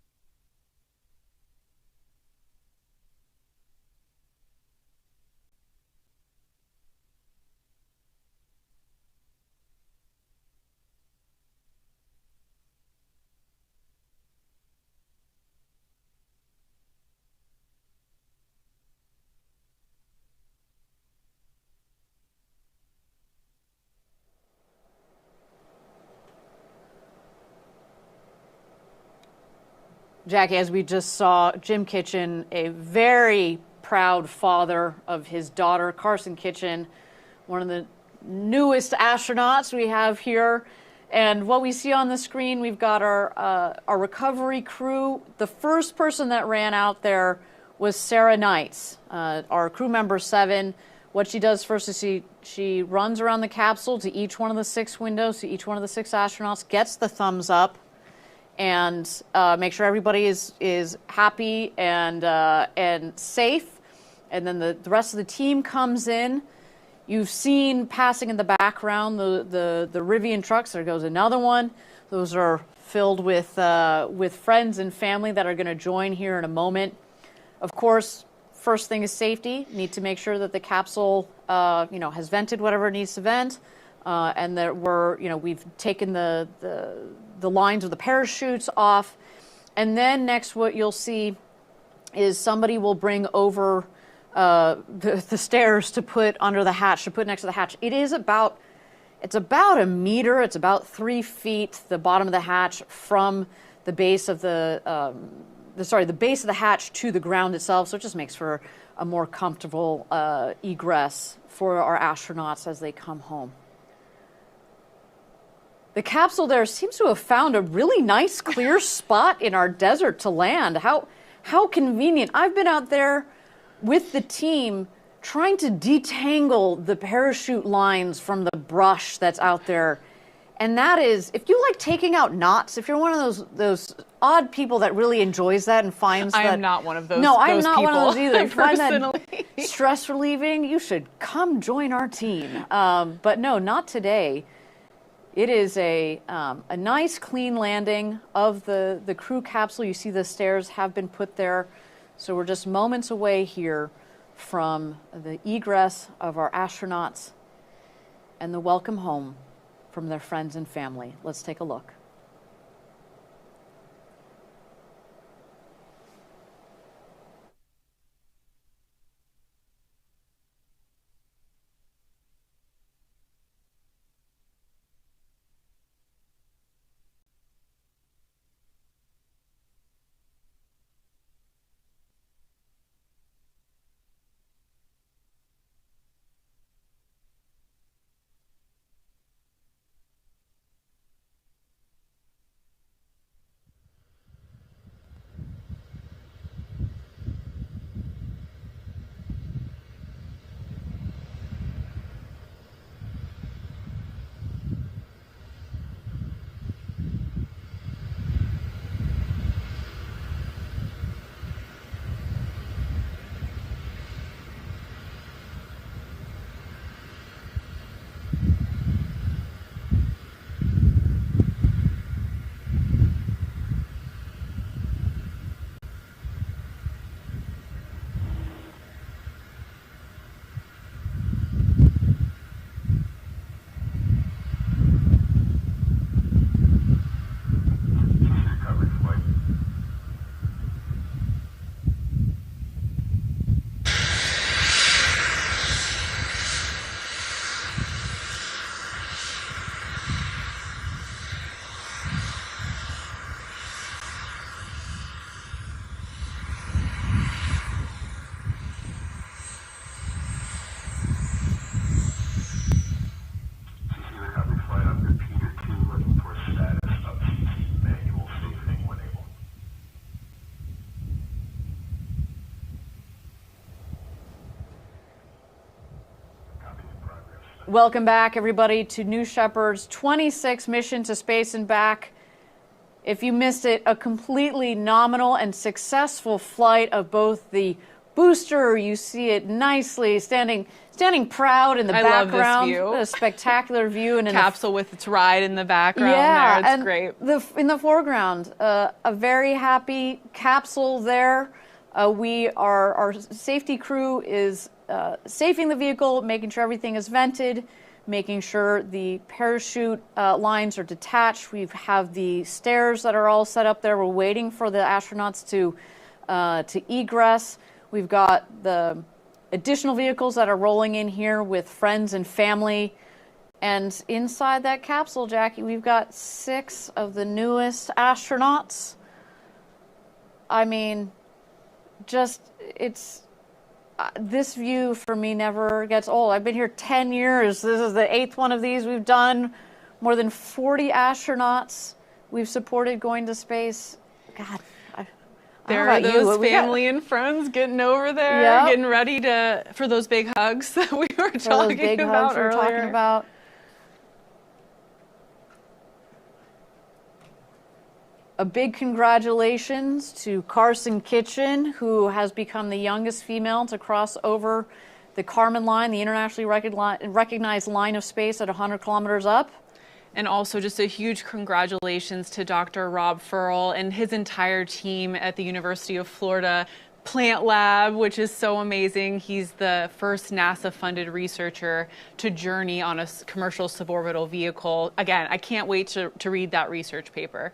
Jackie, as we just saw, Jim Kitchen, a very proud father of his daughter, Karsen Kitchen, one of the newest astronauts we have here. And what we see on the screen, we've got our recovery crew. The first person that ran out there was Sarah Knights, our crew member 7. What she does first is she runs around the capsule to each one of the 6 windows, to each one of the 6 astronauts, gets the thumbs up, and make sure everybody is happy and safe. And then the rest of the team comes in. You've seen passing in the background the Rivian trucks. There goes another one. Those are filled with friends and family that are going to join here in a moment. Of course, first thing is safety. Need to make sure that the capsule has vented whatever it needs to vent, and that we've taken the lines of the parachutes off. And then next, what you'll see is somebody will bring over the stairs to put under the hatch, to put next to the hatch. It's about a meter. It's about 3 feet, the bottom of the hatch, from the base of the base of the hatch to the ground itself. So it just makes for a more comfortable egress for our astronauts as they come home. The capsule there seems to have found a really nice clear spot in our desert to land. How convenient. I've been out there with the team trying to detangle the parachute lines from the brush that's out there. And that is, if you like taking out knots, if you're one of those odd people that really enjoys that and finds I that... am not one of those. No, I'm those not people, one of those either. If you find personally. that stress relieving, you should come join our team. But no, not today. It is a nice, clean landing of the crew capsule. You see the stairs have been put there. So we're just moments away here from the egress of our astronauts and the welcome home from their friends and family. Let's take a look. Welcome back, everybody, to New Shepard's 26th mission to space and back. If you missed it, a completely nominal and successful flight of both the booster, you see it nicely standing proud in the background. Love this view. A spectacular view. And capsule with its ride in the background yeah, there. It's great. In the foreground, a very happy capsule there. Our safety crew is safing the vehicle, making sure everything is vented, making sure the parachute lines are detached. We have the stairs that are all set up there. We're waiting for the astronauts to egress. We've got the additional vehicles that are rolling in here with friends and family. And inside that capsule, Jackie, we've got 6 of the newest astronauts. I mean, this view for me never gets old. I've been here 10 years. This is the 8th one of these we've done. More than 40 astronauts we've supported going to space. God, there are those family and friends getting over there, getting ready for those big hugs that we were talking about earlier. A big congratulations to Karsen Kitchen, who has become the youngest female to cross over the Kármán line, the internationally recognized line of space at 100 kilometers up. And also just a huge congratulations to Dr. Rob Ferl and his entire team at the University of Florida Plant Lab, which is so amazing. He's the first NASA-funded researcher to journey on a commercial suborbital vehicle. Again, I can't wait to read that research paper.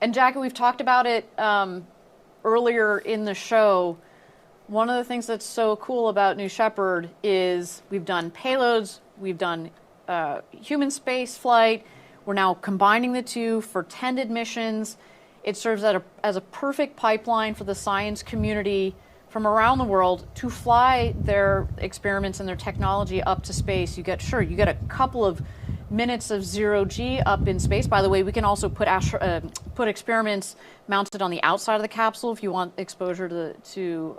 And Jackie, we've talked about it earlier in the show. One of the things that's so cool about New Shepard is we've done payloads, we've done human space flight. We're now combining the two for tended missions. It serves as a perfect pipeline for the science community from around the world to fly their experiments and their technology up to space. You get a couple of minutes of zero G up in space. By the way, we can also put experiments mounted on the outside of the capsule if you want exposure to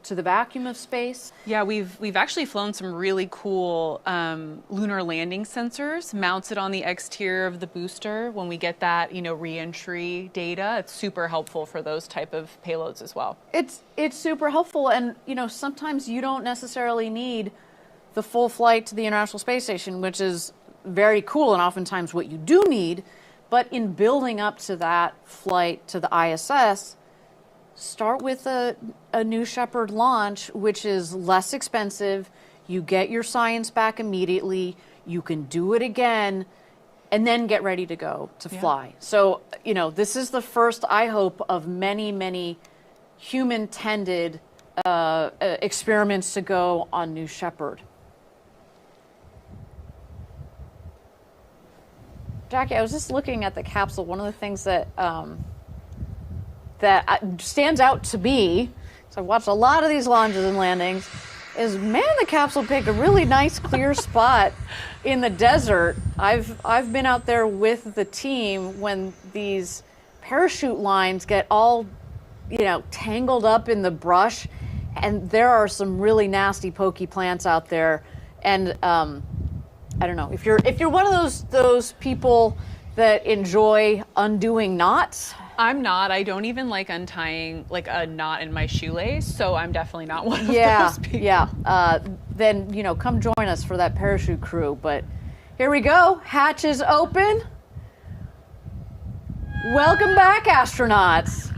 the vacuum of space. Yeah, we've actually flown some really cool lunar landing sensors mounted on the exterior of the booster. When we get that re-entry data, it's super helpful for those type of payloads as well. It's super helpful, and sometimes you don't necessarily need the full flight to the International Space Station, which is very cool and oftentimes what you do need. But in building up to that flight to the ISS, start with a New Shepard launch, which is less expensive. You get your science back immediately. You can do it again, and then get ready to go to fly. So, this is the first, I hope, of many, many human-tended experiments to go on New Shepard. Jackie, I was just looking at the capsule. One of the things that stands out to me, so I've watched a lot of these launches and landings, is the capsule picked a really nice clear spot in the desert. I've been out there with the team when these parachute lines get all tangled up in the brush, and there are some really nasty pokey plants out there. And I don't know if you're one of those people that enjoy undoing knots. I'm not. I don't even like untying a knot in my shoelace, so I'm definitely not one of those people. Yeah. Then come join us for that parachute crew. But here we go. Hatches open. Welcome back, astronauts.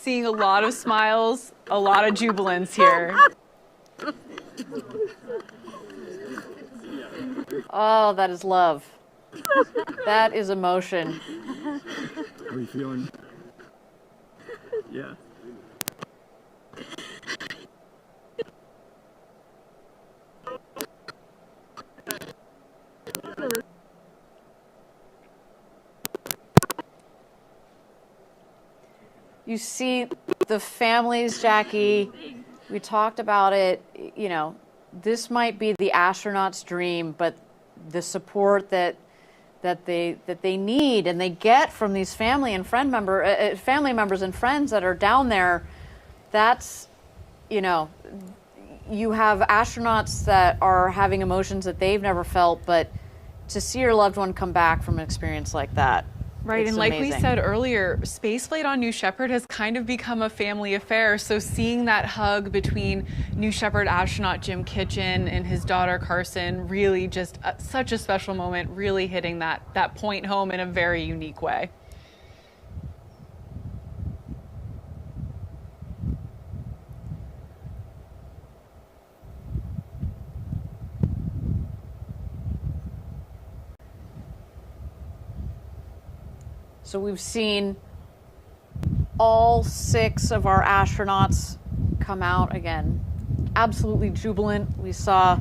seeing a lot of smiles, a lot of jubilance here. Oh, that is love. That is emotion. How are you feeling? Yeah. You see the families, Jackie, we talked about it, you know, this might be the astronauts' dream, but the support that they need and they get from these family members and friends that are down there, that's, you know, you have astronauts that are having emotions that they've never felt, but to see your loved one come back from an experience like that. Right, it's and like amazing. we said earlier, spaceflight on New Shepard has kind of become a family affair. So seeing that hug between New Shepard astronaut Jim Kitchen and his daughter Karsen, really just such a special moment, really hitting that point home in a very unique way. So we've seen all 6 of our astronauts come out again, absolutely jubilant. We saw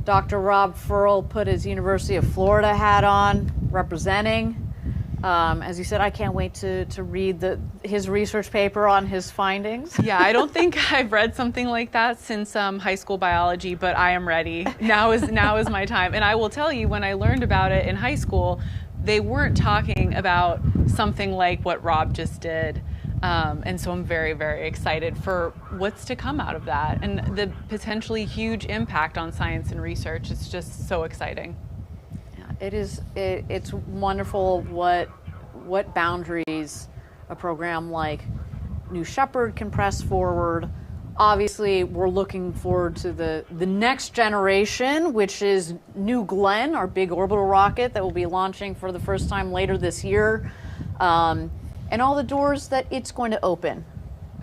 Dr. Rob Ferl put his University of Florida hat on, representing. As you said, I can't wait to read his research paper on his findings. Yeah, I don't think I've read something like that since high school biology, but I am ready. Now is my time. And I will tell you, when I learned about it in high school, they weren't talking about something like what Rob just did. And so I'm very, very excited for what's to come out of that and the potentially huge impact on science and research. It's just so exciting. Yeah, it is. It's wonderful what boundaries a program like New Shepard can press forward. Obviously, we're looking forward to the next generation, which is New Glenn, our big orbital rocket that will be launching for the first time later this year, and all the doors that it's going to open.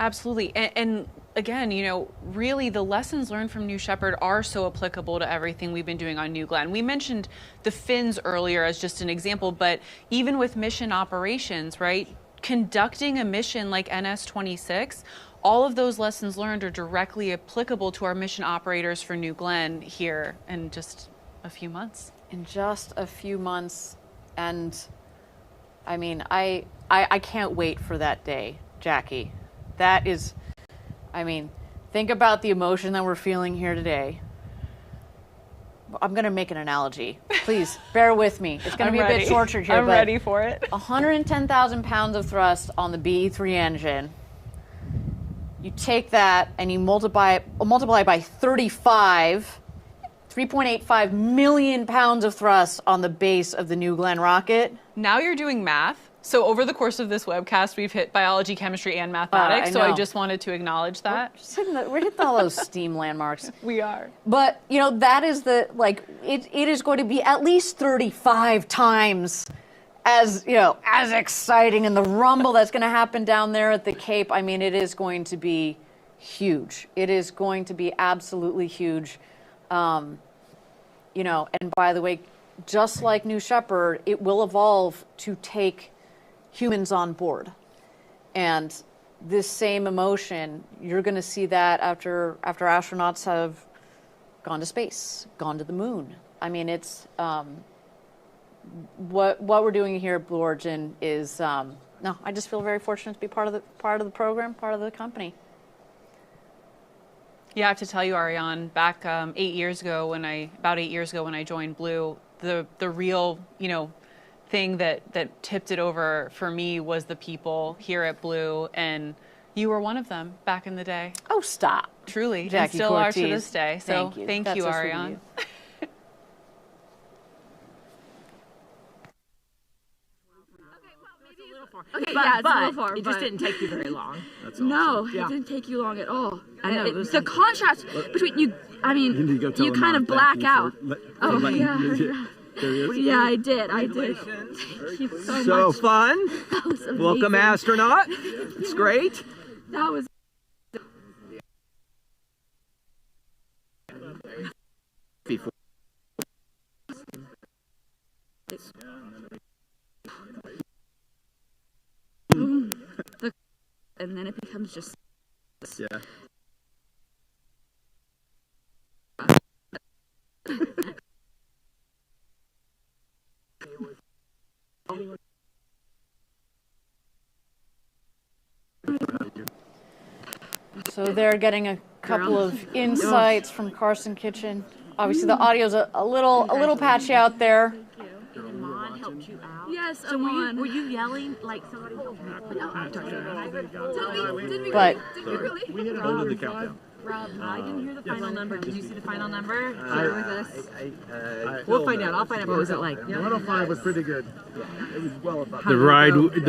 Absolutely. And again, you know, really the lessons learned from New Shepard are so applicable to everything we've been doing on New Glenn. We mentioned the fins earlier as just an example, but even with mission operations, right? Conducting a mission like NS-26, all of those lessons learned are directly applicable to our mission operators for New Glenn here in just a few months. In just a few months. And I mean, I can't wait for that day, Jackie. That is, I mean, think about the emotion that we're feeling here today. I'm going to make an analogy. Please bear with me. It's going to be a bit tortured here. I'm ready for it. 110,000 pounds of thrust on the BE-3 engine. You take that and you multiply by 35, 3.85 million pounds of thrust on the base of the New Glenn rocket. Now you're doing math. So over the course of this webcast, we've hit biology, chemistry, and mathematics. So I just wanted to acknowledge that. We're hitting all those STEAM landmarks. We are. But, you know, that is it is going to be at least 35 times as, you know, as exciting, and the rumble that's going to happen down there at the Cape. I mean, it is going to be huge. It is going to be absolutely huge. You know, and by the way, just like New Shepard, it will evolve to take humans on board. And this same emotion, you're going to see that after astronauts have gone to space, gone to the moon. I mean, it's what we're doing here at Blue Origin is no. I just feel very fortunate to be part of the program, part of the company. Yeah, I have to tell you, Ariane, back about 8 years ago when I joined Blue, the real, you know, thing that tipped it over for me was the people here at Blue, and you were one of them back in the day. Oh, stop. Truly, Jackie and still Cortez. are to this day. So thank you, That's so sweet of Ariane. you. Okay, yeah, it's a little far, it just didn't take you very long. That's No, awesome. it didn't take you long at all. I know. The contrast between you, I mean, you kind of black out. Oh, yeah. There he is. Yeah, I did. Thank you so much. So fun. That was amazing. Welcome, astronaut. It's great. That was. Before. And then it becomes just. Yeah. So they're getting a couple of insights from Karsen Kitchen. Obviously, the audio's a little patchy out there. Eiman helped you out. Yes, So were you yelling like somebody helped me? But Did we really? We hit it the countdown. Rob, I didn't hear the final number. Did you see the final number? Share with us. We'll find out. I'll find out. What was it like? 105 was pretty good. It was well above. The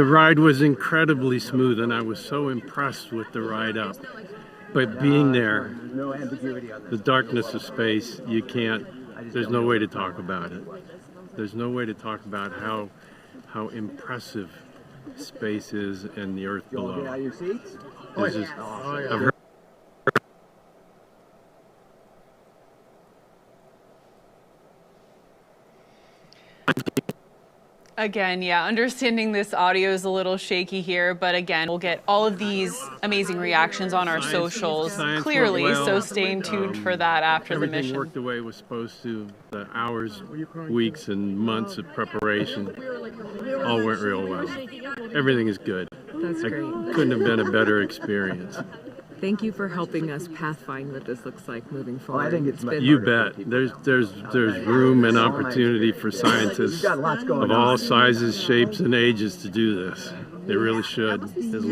ride was incredibly smooth, and I was so impressed with the ride up. But being there, No ambiguity on the darkness of space, you can't. There's no way to talk about it. There's no way to talk about how impressive space is and the Earth below. Get out of your seats? This is- I've heard Again, yeah, understanding this audio is a little shaky here, but again, we'll get all of these amazing reactions on our socials Science clearly, went well. so stay tuned for that after the Everything mission. worked the way it was supposed to. The hours, weeks, and months of preparation all went real well. Everything is good. That's I great. couldn't have been a better experience. Thank you for helping us pathfind what this looks like moving forward. I think it's been You bet. There's room and opportunity for scientists of all sizes, shapes, and ages to do this. They really should. There's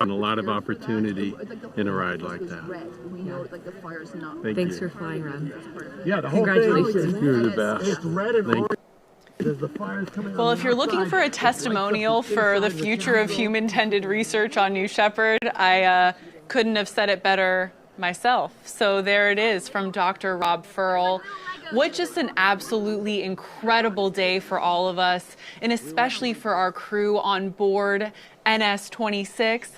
a lot of opportunity in a ride like that. Thank Thanks you. for flying, Ron. Yeah, the whole Congratulations. thing. You're the best. It's red and Thank orange. There's the fires coming Well, on if the you're looking outside. for a testimonial for the future of human-tended research on New Shepard, I couldn't have said it better myself. So there it is from Dr. Rob Ferl. What just an absolutely incredible day for all of us, and especially for our crew on board NS-26.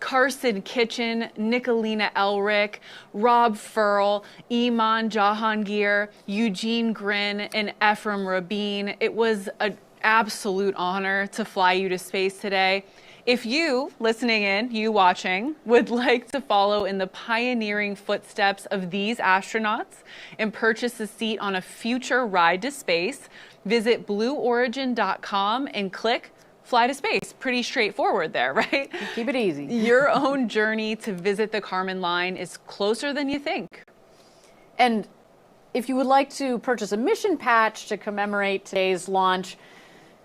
Karsen Kitchen, Nicolina Elrick, Rob Ferl, Eiman Jahangir, Eugene Grin, and Ephraim Rabin. It was an absolute honor to fly you to space today. If you, listening in, you watching, would like to follow in the pioneering footsteps of these astronauts and purchase a seat on a future ride to space, visit blueorigin.com and click Fly to Space. Pretty straightforward there, right? Keep it easy. Your own journey to visit the Kármán line is closer than you think. And if you would like to purchase a mission patch to commemorate today's launch,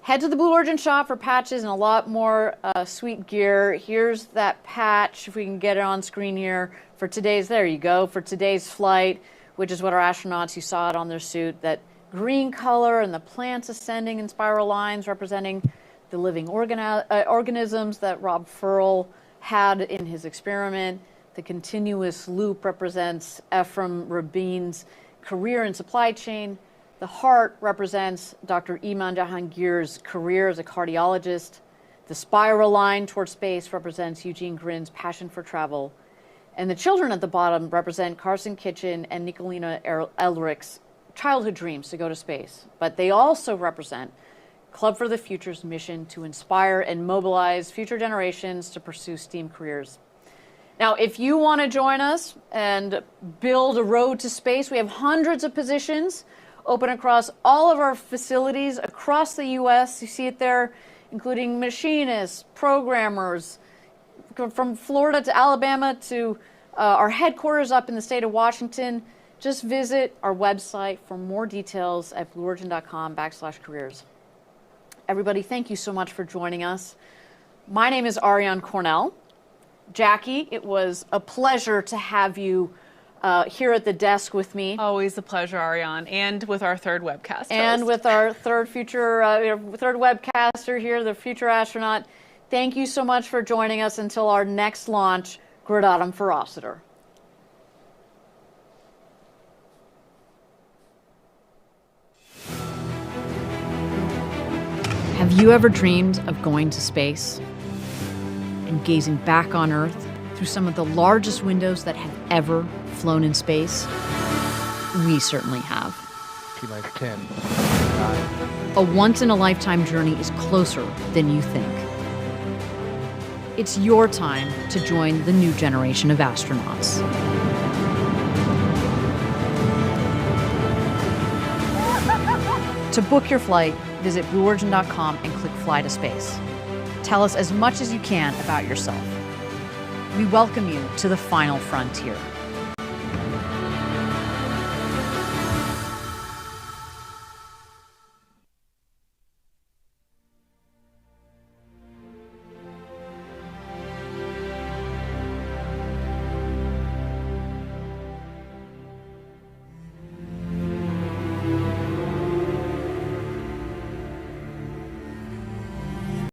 head to the Blue Origin shop for patches and a lot more sweet gear. Here's that patch, if we can get it on screen here, for today's, there you go, for today's flight, which is what our astronauts, you saw it on their suit, that green color and the plants ascending in spiral lines representing the living organisms that Rob Ferl had in his experiment. The continuous loop represents Ephraim Rabin's career in supply chain. The heart represents Dr. Eiman Jahangir's career as a cardiologist. The spiral line towards space represents Eugene Grin's passion for travel. And the children at the bottom represent Karsen Kitchen and Nicolina Elrick's childhood dreams to go to space. But they also represent Club for the Future's mission to inspire and mobilize future generations to pursue STEAM careers. Now, if you want to join us and build a road to space, we have hundreds of positions open across all of our facilities across the U.S. You see it there, including machinists, programmers, from Florida to Alabama to our headquarters up in the state of Washington. Just visit our website for more details at blueorigin.com/careers. Everybody, thank you so much for joining us. My name is Ariane Cornell. Jackie, it was a pleasure to have you here at the desk with me. Always a pleasure, Ariane, and with our third webcast And host. with our third webcaster here, the future astronaut. Thank you so much for joining us until our next launch, Gradatum Ferociter. Have you ever dreamed of going to space and gazing back on Earth through some of the largest windows that have ever flown in space? We certainly have. T-minus 10, 9. A once-in-a-lifetime journey is closer than you think. It's your time to join the new generation of astronauts. To book your flight, visit blueorigin.com and click Fly to Space. Tell us as much as you can about yourself. We welcome you to the final frontier.